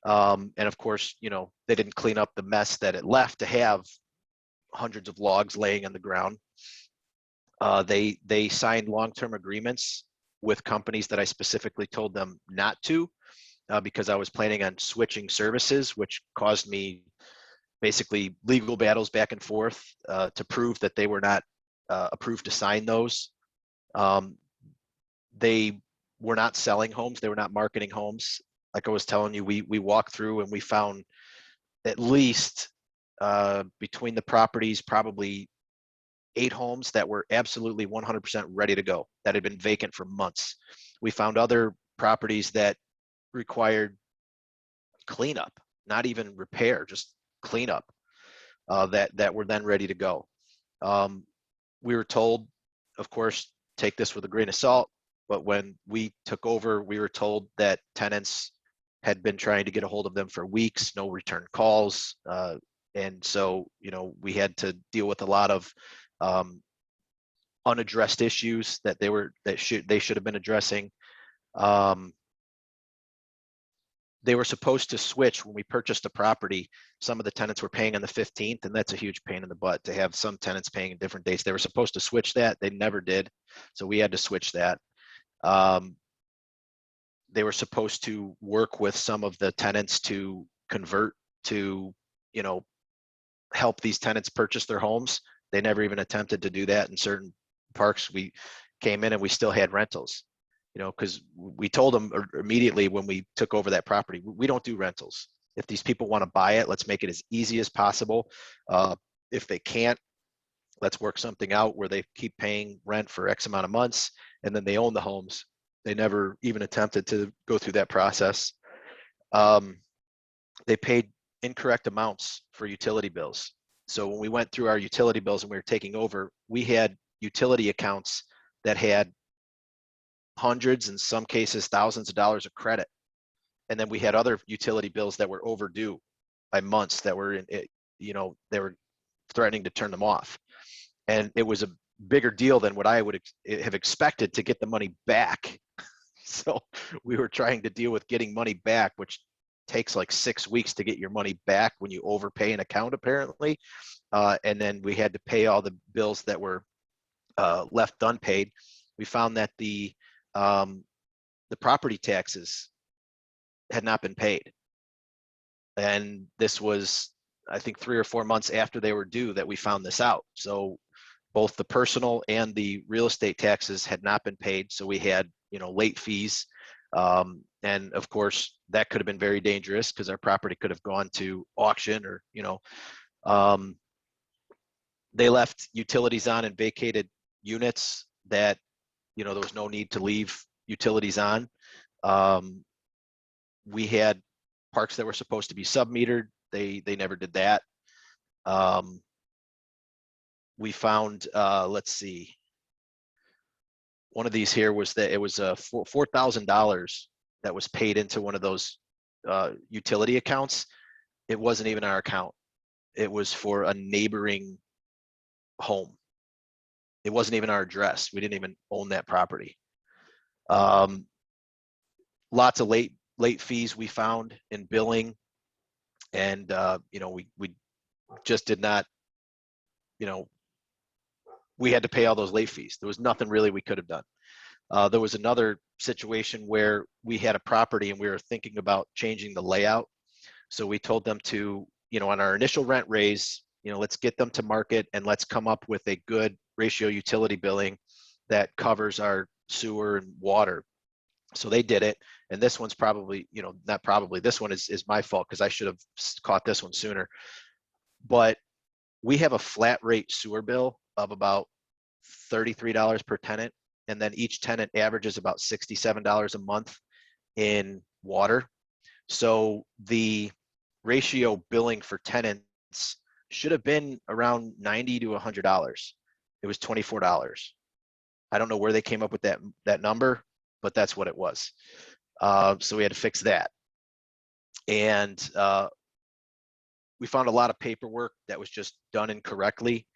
And of course, they didn't clean up the mess that it left to have hundreds of logs laying on the ground. They signed long-term agreements with companies that I specifically told them not to, because I was planning on switching services, which caused me basically legal battles back and forth to prove that they were not approved to sign those. They were not selling homes. They were not marketing homes. Like I was telling you, we walked through and we found at least between the properties, probably 8 homes that were absolutely 100% ready to go, that had been vacant for months. We found other properties that required cleanup, not even repair, just cleanup, that were then ready to go. We were told, of course, take this with a grain of salt, but when we took over, we were told that tenants had been trying to get a hold of them for weeks, no return calls. And so, we had to deal with a lot of unaddressed issues that they should have been addressing. They were supposed to switch when we purchased the property. Some of the tenants were paying on the 15th, and that's a huge pain in the butt to have some tenants paying in different dates. They were supposed to switch that. They never did. So we had to switch that. They were supposed to work with some of the tenants to convert to, help these tenants purchase their homes. They never even attempted to do that. In certain parks, we came in and we still had rentals. Because we told them immediately when we took over that property, we don't do rentals. If these people want to buy it, let's make it as easy as possible. If they can't, let's work something out where they keep paying rent for X amount of months and then they own the homes. They never even attempted to go through that process. They paid incorrect amounts for utility bills. So when we went through our utility bills and we were taking over, we had utility accounts that had hundreds, in some cases thousands of dollars of credit, and then we had other utility bills that were overdue by months that were they were threatening to turn them off, and it was a bigger deal than what I would have expected to get the money back. So we were trying to deal with getting money back, which takes like 6 weeks to get your money back when you overpay an account, apparently. And then we had to pay all the bills that were left unpaid. We found that the property taxes had not been paid. And this was, I think, 3 or 4 months after they were due that we found this out. So both the personal and the real estate taxes had not been paid. So we had, late fees. And of course, that could have been very dangerous because our property could have gone to auction or, they left utilities on and vacated units that, there was no need to leave utilities on. We had parks that were supposed to be sub-metered. They never did that. We found, let's see, one of these here was that it was $4,000 that was paid into one of those utility accounts. It wasn't even our account. It was for a neighboring home. It wasn't even our address. We didn't even own that property. Lots of late fees we found in billing, and we just did not, we had to pay all those late fees. There was nothing really we could have done. There was another situation where we had a property and we were thinking about changing the layout. So we told them to, on our initial rent raise, let's get them to market and let's come up with a good ratio utility billing that covers our sewer and water. So they did it. And this one's probably, not probably, this one is my fault because I should have caught this one sooner. But we have a flat rate sewer bill of about $33 per tenant. And then each tenant averages about $67 a month in water. So the ratio billing for tenants should have been around $90 to $100. It was $24. I don't know where they came up with that number, but that's what it was. So we had to fix that. And we found a lot of paperwork that was just done incorrectly.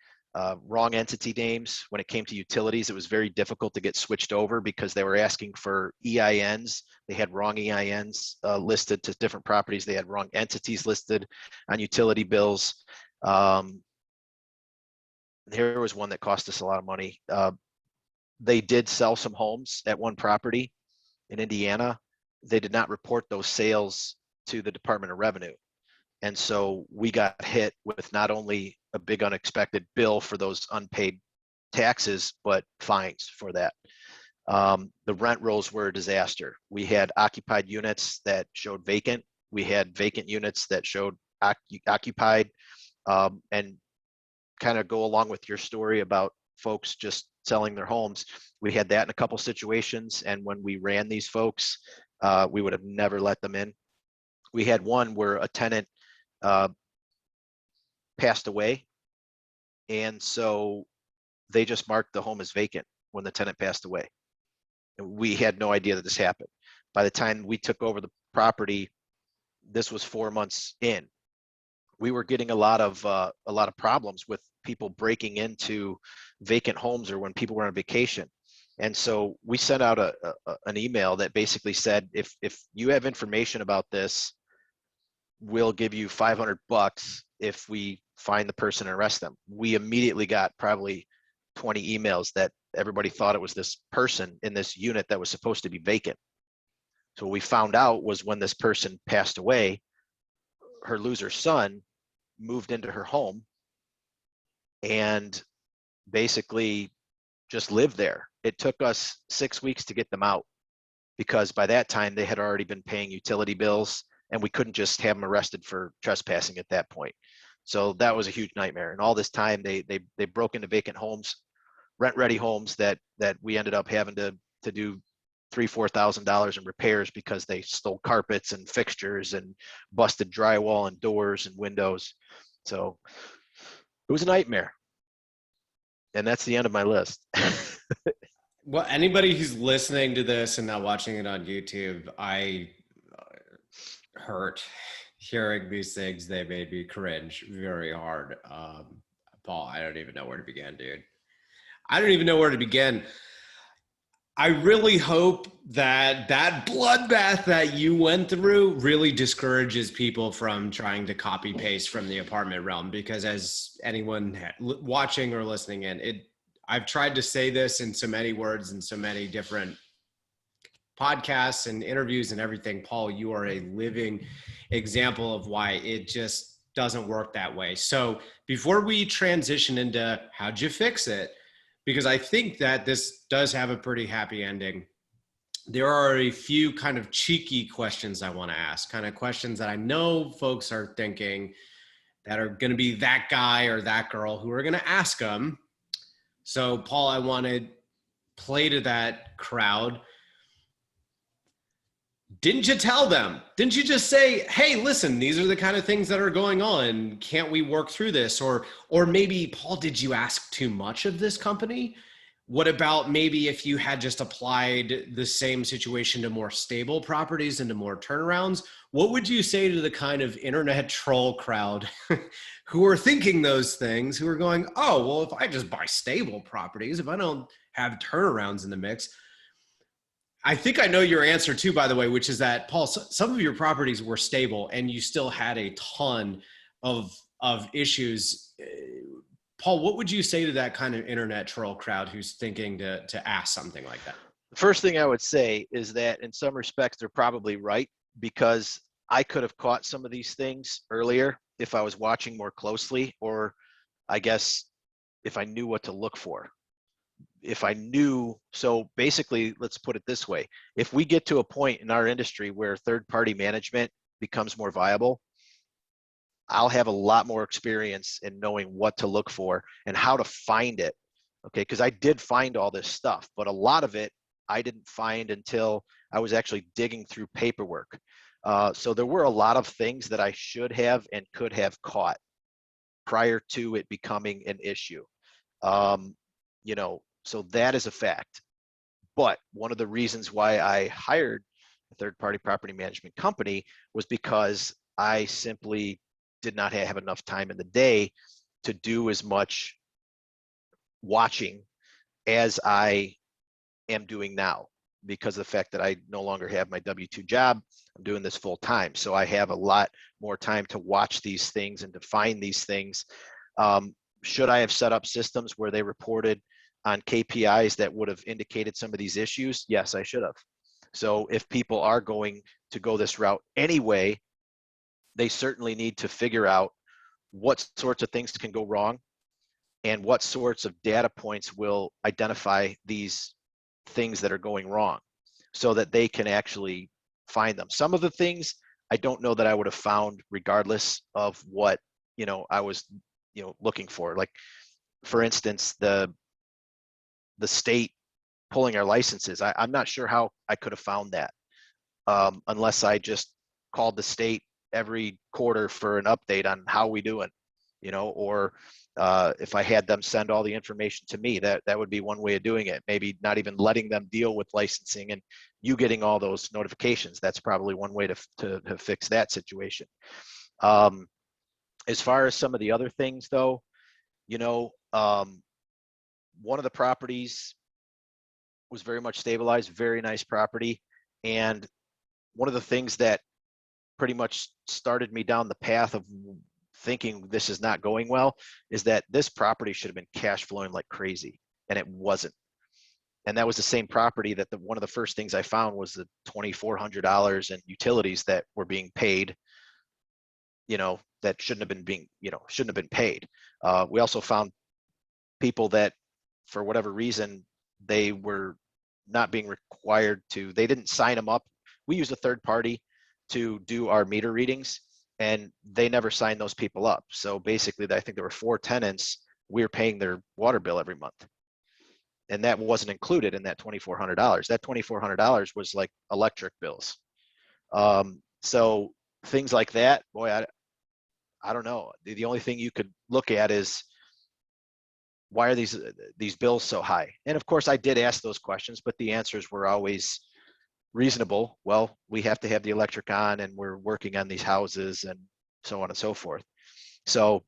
Wrong entity names. When it came to utilities, it was very difficult to get switched over because they were asking for EINs. They had wrong EINs listed to different properties. They had wrong entities listed on utility bills. Here was one that cost us a lot of money. They did sell some homes at one property in Indiana. They did not report those sales to the Department of Revenue. And so we got hit with not only a big unexpected bill for those unpaid taxes, but fines for that. The rent rolls were a disaster. We had occupied units that showed vacant. We had vacant units that showed occupied. And kind of go along with your story about folks just selling their homes. We had that in a couple situations. And when we ran these folks, we would have never let them in. We had one where a tenant passed away. And so they just marked the home as vacant when the tenant passed away. And we had no idea that this happened. By the time we took over the property, this was 4 months in. We were getting a lot of problems with people breaking into vacant homes or when people were on vacation. And so we sent out an email that basically said, if you have information about this, we'll give you $500 if we find the person and arrest them. We immediately got probably 20 emails that everybody thought it was this person in this unit that was supposed to be vacant. So what we found out was when this person passed away, her loser son moved into her home and basically just lived there. It took us 6 weeks to get them out because by that time they had already been paying utility bills and we couldn't just have them arrested for trespassing at that point. So that was a huge nightmare. And all this time they broke into vacant homes, rent-ready homes that we ended up having to do $3,000-$4,000 in repairs because they stole carpets and fixtures and busted drywall and doors and windows. So it was a nightmare. And that's the end of my list. Well, anybody who's listening to this and not watching it on YouTube, I hurt hearing these things. They made me cringe very hard. Paul, I don't even know where to begin, dude. I don't even know where to begin. I really hope that that bloodbath that you went through really discourages people from trying to copy paste from the apartment realm. Because as anyone watching or listening in, I've tried to say this in so many words and so many different podcasts and interviews and everything. Paul, you are a living example of why it just doesn't work that way. So before we transition into how'd you fix it, because I think that this does have a pretty happy ending, there are a few kind of cheeky questions I want to ask, kind of questions that I know folks are thinking that are going to be that guy or that girl who are going to ask them. So, Paul, I want to play to that crowd. Didn't you tell them? Didn't you just say, "Hey, listen, these are the kind of things that are going on. Can't we work through this?" Or maybe, Paul, did you ask too much of this company? What about maybe if you had just applied the same situation to more stable properties and to more turnarounds? What would you say to the kind of internet troll crowd who are thinking those things, who are going, "Oh, well, if I just buy stable properties, if I don't have turnarounds in the mix." I think I know your answer too, by the way, which is that, Paul, some of your properties were stable and you still had a ton of issues. Paul, what would you say to that kind of internet troll crowd who's thinking to ask something like that? The first thing I would say is that in some respects, they're probably right, because I could have caught some of these things earlier if I was watching more closely, or I guess if I knew what to look for. If I knew, so basically, let's put it this way. If we get to a point in our industry where third-party management becomes more viable, I'll have a lot more experience in knowing what to look for and how to find it. Okay, because I did find all this stuff, but a lot of it I didn't find until I was actually digging through paperwork. So there were a lot of things that I should have and could have caught prior to it becoming an issue. Um, you know, so that is a fact. But one of the reasons why I hired a third-party property management company was because I simply did not have enough time in the day to do as much watching as I am doing now, because of the fact that I no longer have my W-2 job. I'm doing this full time. So I have a lot more time to watch these things and to find these things. Should I have set up systems where they reported on KPIs that would have indicated some of these issues? Yes, I should have. So if people are going to go this route anyway, they certainly need to figure out what sorts of things can go wrong and what sorts of data points will identify these things that are going wrong, so that they can actually find them. Some of the things I don't know that I would have found regardless of what, I was, looking for. Like, for instance, the state pulling our licenses. I'm not sure how I could have found that, unless I just called the state every quarter for an update on how we doing, or if I had them send all the information to me. That would be one way of doing it. Maybe not even letting them deal with licensing and you getting all those notifications. That's probably one way to fix that situation. As far as some of the other things, though, one of the properties was very much stabilized, very nice property. And one of the things that pretty much started me down the path of thinking this is not going well is that this property should have been cash flowing like crazy, and it wasn't. And that was the same property that one of the first things I found was the $2,400 in utilities that were being paid, that shouldn't have been paid. We also found people that, for whatever reason, they were not being required to, they didn't sign them up. We use a third party to do our meter readings, and they never signed those people up. So basically, I think there were 4 tenants. We were paying their water bill every month, and that wasn't included in that $2,400. That $2,400 was like electric bills. So things like that, boy, I don't know. The only thing you could look at is, why are these bills so high? And of course, I did ask those questions, but the answers were always reasonable. Well, we have to have the electric on, and we're working on these houses, and so on and so forth. So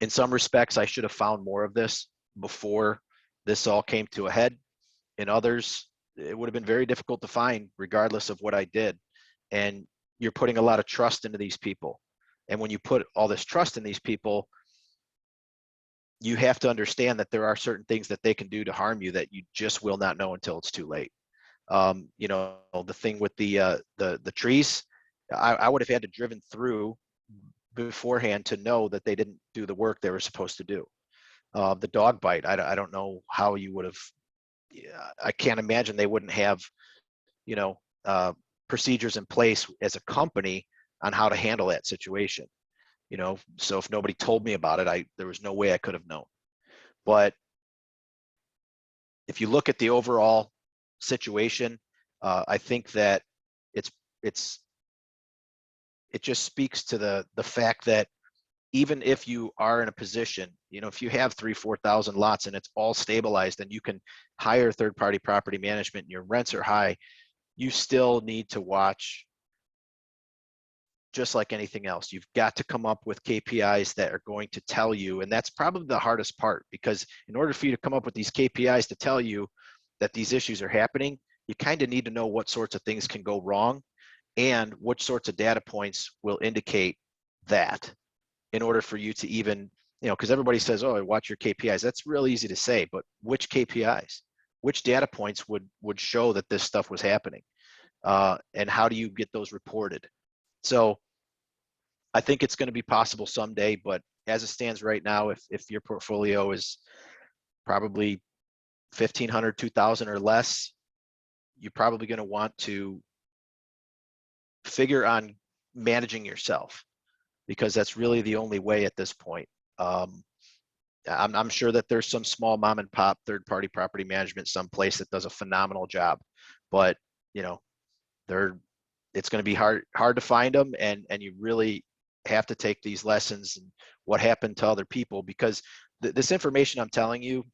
in some respects, I should have found more of this before this all came to a head. In others, it would have been very difficult to find regardless of what I did. And you're putting a lot of trust into these people. And when you put all this trust in these people, you have to understand that there are certain things that they can do to harm you that you just will not know until it's too late. You know, the thing with the trees, I would have had to driven through beforehand to know that they didn't do the work they were supposed to do. The dog bite, I don't know how you would have. I can't imagine they wouldn't have, you know, procedures in place as a company on how to handle that situation. You know, so if nobody told me about it, there was no way I could have known. But if you look at the overall situation, I think that it's it's it just speaks to the fact that even if you are in a position, you know, if you have 3,000-4,000 lots and it's all stabilized and you can hire third-party property management and your rents are high, you still need to watch. Just like anything else, you've got to come up with KPIs that are going to tell you, and that's probably the hardest part, because in order for you to come up with these KPIs to tell you that these issues are happening, you kind of need to know what sorts of things can go wrong and which sorts of data points will indicate that, in order for you to even, you know, because everybody says, oh, watch your KPIs. That's real easy to say, but which KPIs, which data points would show that this stuff was happening, and how do you get those reported? So I think it's going to be possible someday, but as it stands right now, if your portfolio is probably 1,500, 2,000 or less, you're probably going to want to figure on managing yourself, because that's really the only way at this point. I'm sure that there's some small mom and pop third-party property management someplace that does a phenomenal job, but you know, it's going to be hard to find them, and you really have to take these lessons and what happened to other people, because this information I'm telling you,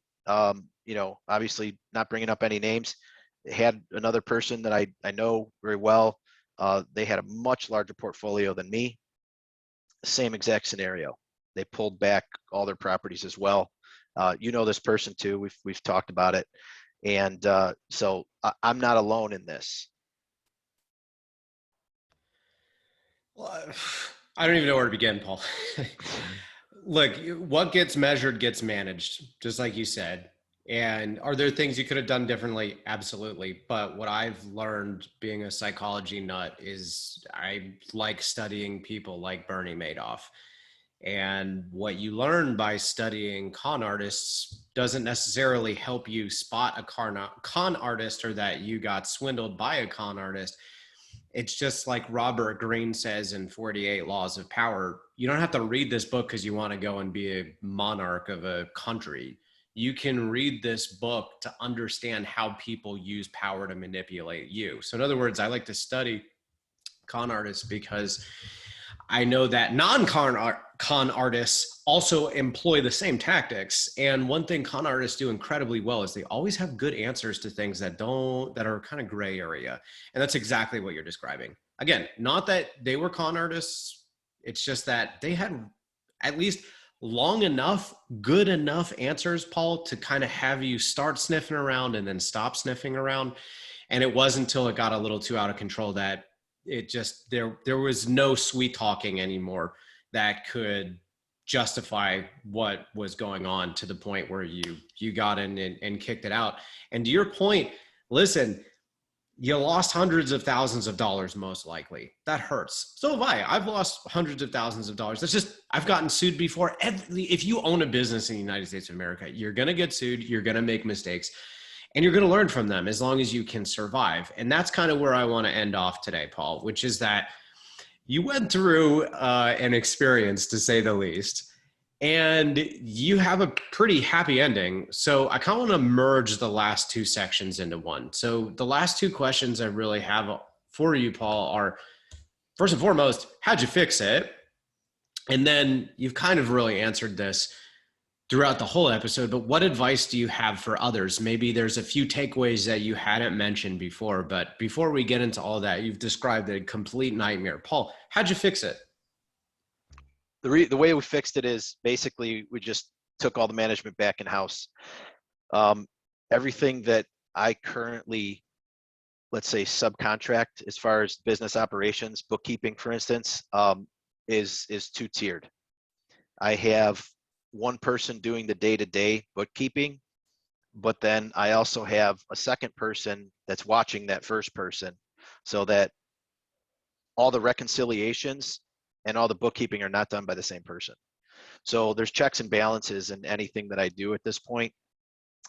you know, obviously not bringing up any names, had another person that I know very well. They had a much larger portfolio than me. Same exact scenario. They pulled back all their properties as well. You know this person too. We've talked about it, and so I'm not alone in this. Well, I don't even know where to begin, Paul. Look, what gets measured gets managed, just like you said. And are there things you could have done differently? Absolutely. But what I've learned being a psychology nut is I like studying people like Bernie Madoff. And what you learn by studying con artists doesn't necessarily help you spot a con artist, or that you got swindled by a con artist. It's just like Robert Greene says in 48 Laws of Power. You don't have to read this book because you want to go and be a monarch of a country. You can read this book to understand how people use power to manipulate you. So in other words, I like to study con artists because I know that con artists also employ the same tactics. And one thing con artists do incredibly well is they always have good answers to things that are kind of gray area. And that's exactly what you're describing. Again, not that they were con artists. It's just that they had at least long enough, good enough answers, Paul, to kind of have you start sniffing around and then stop sniffing around. And it wasn't until it got a little too out of control that it just, there was no sweet talking anymore that could justify what was going on, to the point where you got in and kicked it out. And to your point, listen, you lost hundreds of thousands of dollars, most likely. That hurts. So have I. I've lost hundreds of thousands of dollars. That's just, I've gotten sued before. If you own a business in the United States of America, you're going to get sued. You're going to make mistakes, and you're going to learn from them as long as you can survive. And that's kind of where I want to end off today, Paul, which is that you went through an experience, to say the least, and you have a pretty happy ending. So I kind of want to merge the last two sections into one. So the last two questions I really have for you, Paul, are, first and foremost, how'd you fix it? And then you've kind of really answered this throughout the whole episode, but what advice do you have for others? Maybe there's a few takeaways that you hadn't mentioned before, but before we get into all that, you've described a complete nightmare. Paul, how'd you fix it? The way we fixed it is basically we just took all the management back in house. Everything that I currently let's say subcontract as far as business operations, bookkeeping, for instance, is two-tiered. I have one person doing the day-to-day bookkeeping, but then I also have a second person that's watching that first person, so that all the reconciliations and all the bookkeeping are not done by the same person. So there's checks and balances in anything that I do at this point.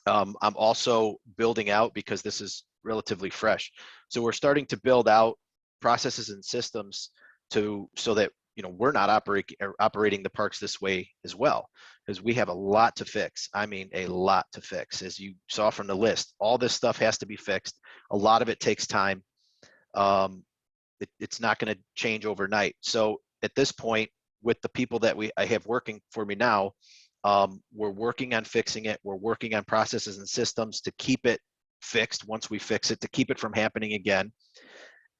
I'm also building out, because this is relatively fresh, so we're starting to build out processes and systems so that we're not operating the parks this way as well, because we have a lot to fix. I mean, a lot to fix. As you saw from the list, all this stuff has to be fixed. A lot of it takes time. It's not going to change overnight. So at this point, with the people that I have working for me now, we're working on fixing it. We're working on processes and systems to keep it fixed once we fix it, to keep it from happening again.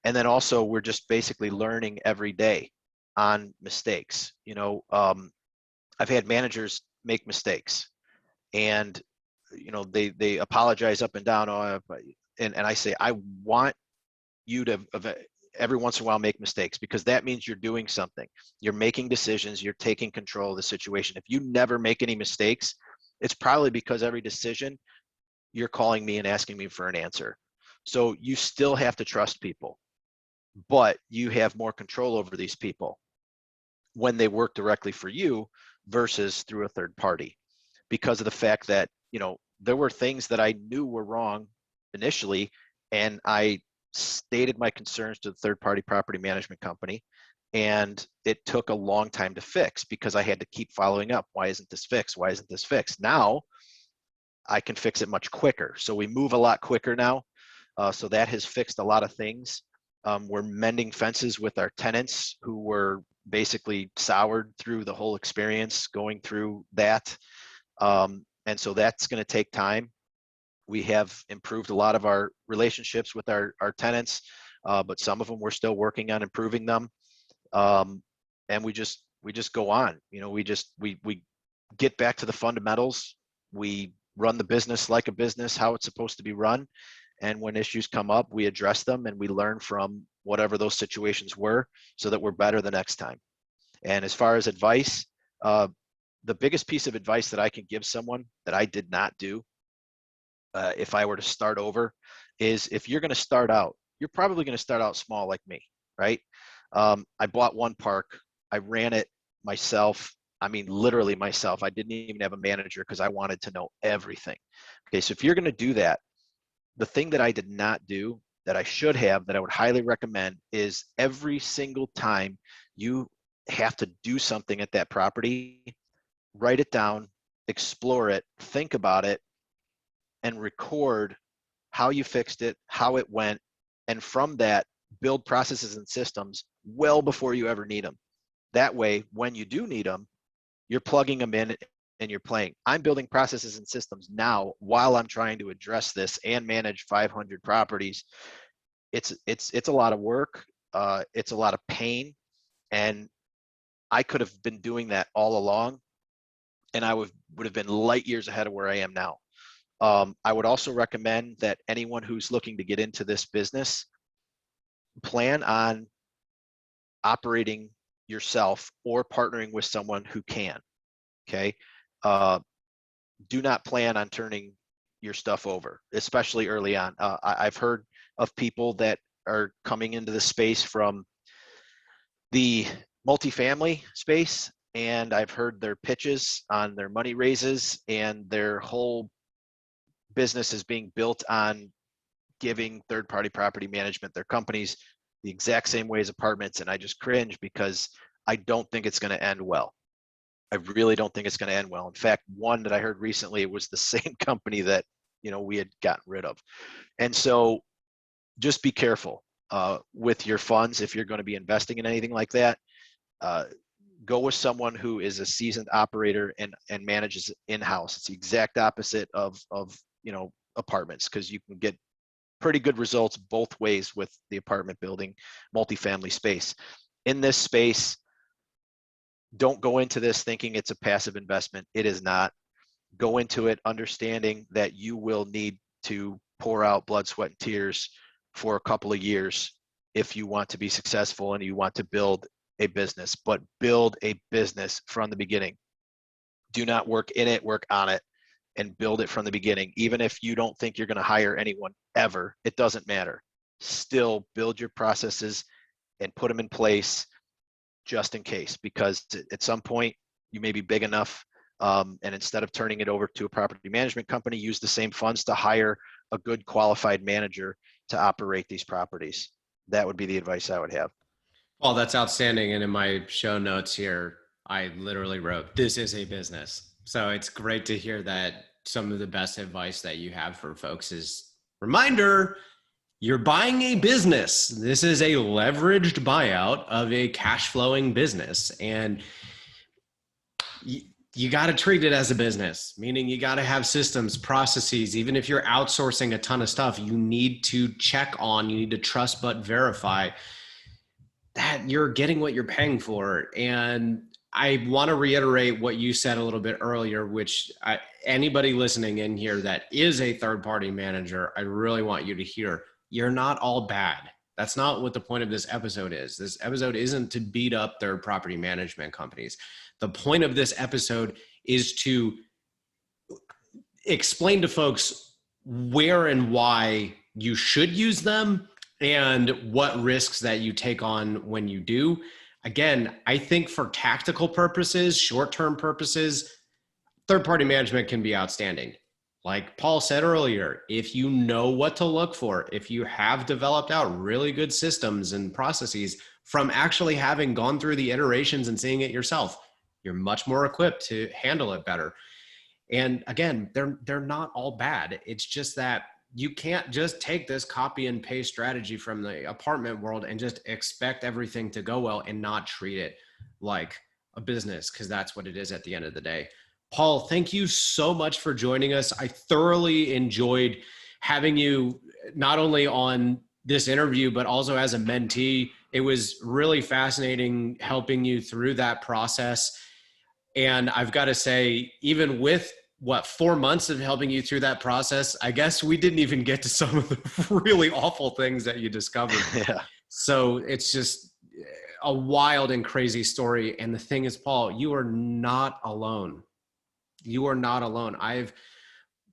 And then also, we're just basically learning every day on mistakes. I've had managers make mistakes, and they apologize up and down. And I say, I want you to every once in a while make mistakes, because that means you're doing something. You're making decisions. You're taking control of the situation. If you never make any mistakes, it's probably because every decision you're calling me and asking me for an answer. So you still have to trust people, but you have more control over these people when they work directly for you versus through a third party, because of the fact that there were things that I knew were wrong initially, and I stated my concerns to the third-party property management company, and it took a long time to fix because I had to keep following up. Why isn't this fixed? Why isn't this fixed? Now I can fix it much quicker. So we move a lot quicker now. So that has fixed a lot of things. We're mending fences with our tenants who were basically soured through the whole experience going through that. And so that's going to take time. We have improved a lot of our relationships with our tenants, but some of them we're still working on improving them. And we just go on. We get back to the fundamentals. We run the business like a business, how it's supposed to be run. And when issues come up, we address them and we learn from whatever those situations were, so that we're better the next time. And as far as advice, the biggest piece of advice that I can give someone that I did not do, if I were to start over, is if you're going to start out, you're probably going to start out small like me, right? I bought one park. I ran it myself. I mean, literally myself. I didn't even have a manager because I wanted to know everything. Okay, so if you're going to do that, the thing that I did not do that I should have, that I would highly recommend, is every single time you have to do something at that property, write it down, explore it, think about it, and record how you fixed it, how it went, and from that, build processes and systems well before you ever need them. That way, when you do need them, you're plugging them in and you're playing. I'm building processes and systems now while I'm trying to address this and manage 500 properties. It's a lot of work. It's a lot of pain, and I could have been doing that all along, and I would have been light years ahead of where I am now. I would also recommend that anyone who's looking to get into this business, plan on operating yourself or partnering with someone who can. Okay. Do not plan on turning your stuff over, especially early on. I've heard of people that are coming into the space from the multifamily space, and I've heard their pitches on their money raises, and their whole business is being built on giving third-party property management their companies the exact same way as apartments. And I just cringe, because I don't think it's going to end well. I really don't think it's going to end well. In fact, one that I heard recently, it was the same company that we had gotten rid of. And so just be careful with your funds if you're going to be investing in anything like that. Go with someone who is a seasoned operator and manages in-house. It's the exact opposite of apartments, because you can get pretty good results both ways with the apartment building multifamily space. In this space, don't go into this thinking it's a passive investment. It is not. Go into it understanding that you will need to pour out blood, sweat, and tears for a couple of years if you want to be successful and you want to build a business, but build a business from the beginning. Do not work in it, work on it, and build it from the beginning. Even if you don't think you're going to hire anyone ever, it doesn't matter. Still build your processes and put them in place just in case, because at some point you may be big enough, and instead of turning it over to a property management company, use the same funds to hire a good qualified manager to operate these properties. That would be the advice I would have. Well, that's outstanding. And in my show notes here, I literally wrote, "This is a business." So it's great to hear that some of the best advice that you have for folks is reminder, you're buying a business. This is a leveraged buyout of a cash flowing business. And you got to treat it as a business, meaning you got to have systems, processes. Even if you're outsourcing a ton of stuff, you need to check on, you need to trust but verify that you're getting what you're paying for. And I want to reiterate what you said a little bit earlier, which anybody listening in here that is a third-party manager, I really want you to hear, you're not all bad. That's not what the point of this episode is. This episode isn't to beat up third property management companies. The point of this episode is to explain to folks where and why you should use them and what risks that you take on when you do. Again, I think for tactical purposes, short-term purposes, third-party management can be outstanding. Like Paul said earlier, if you know what to look for, if you have developed out really good systems and processes from actually having gone through the iterations and seeing it yourself, you're much more equipped to handle it better. And again, they're not all bad. It's just that you can't just take this copy and paste strategy from the apartment world and just expect everything to go well and not treat it like a business, because that's what it is at the end of the day. Paul, thank you so much for joining us. I thoroughly enjoyed having you not only on this interview, but also as a mentee. It was really fascinating helping you through that process. And I've got to say, even with 4 months of helping you through that process, I guess we didn't even get to some of the really awful things that you discovered. Yeah. So it's just a wild and crazy story. And the thing is, Paul, you are not alone. You are not alone. I've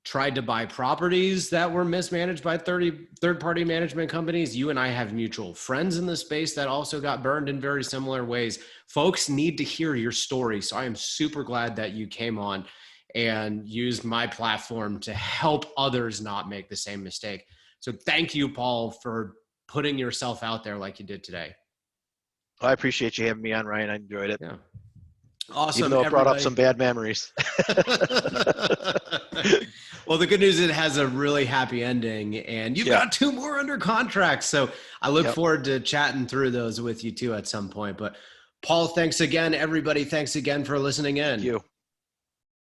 tried to buy properties that were mismanaged by third-party management companies. You and I have mutual friends in the space that also got burned in very similar ways. Folks need to hear your story. So I am super glad that you came on and used my platform to help others not make the same mistake. So thank you, Paul, for putting yourself out there like you did today. I appreciate you having me on, Ryan. I enjoyed it. Yeah. Awesome. Even though it brought up some bad memories. Well, the good news is it has a really happy ending, and you've got 2 more under contract. So I look forward to chatting through those with you too at some point. But Paul, thanks again. Everybody, thanks again for listening in. Thank you.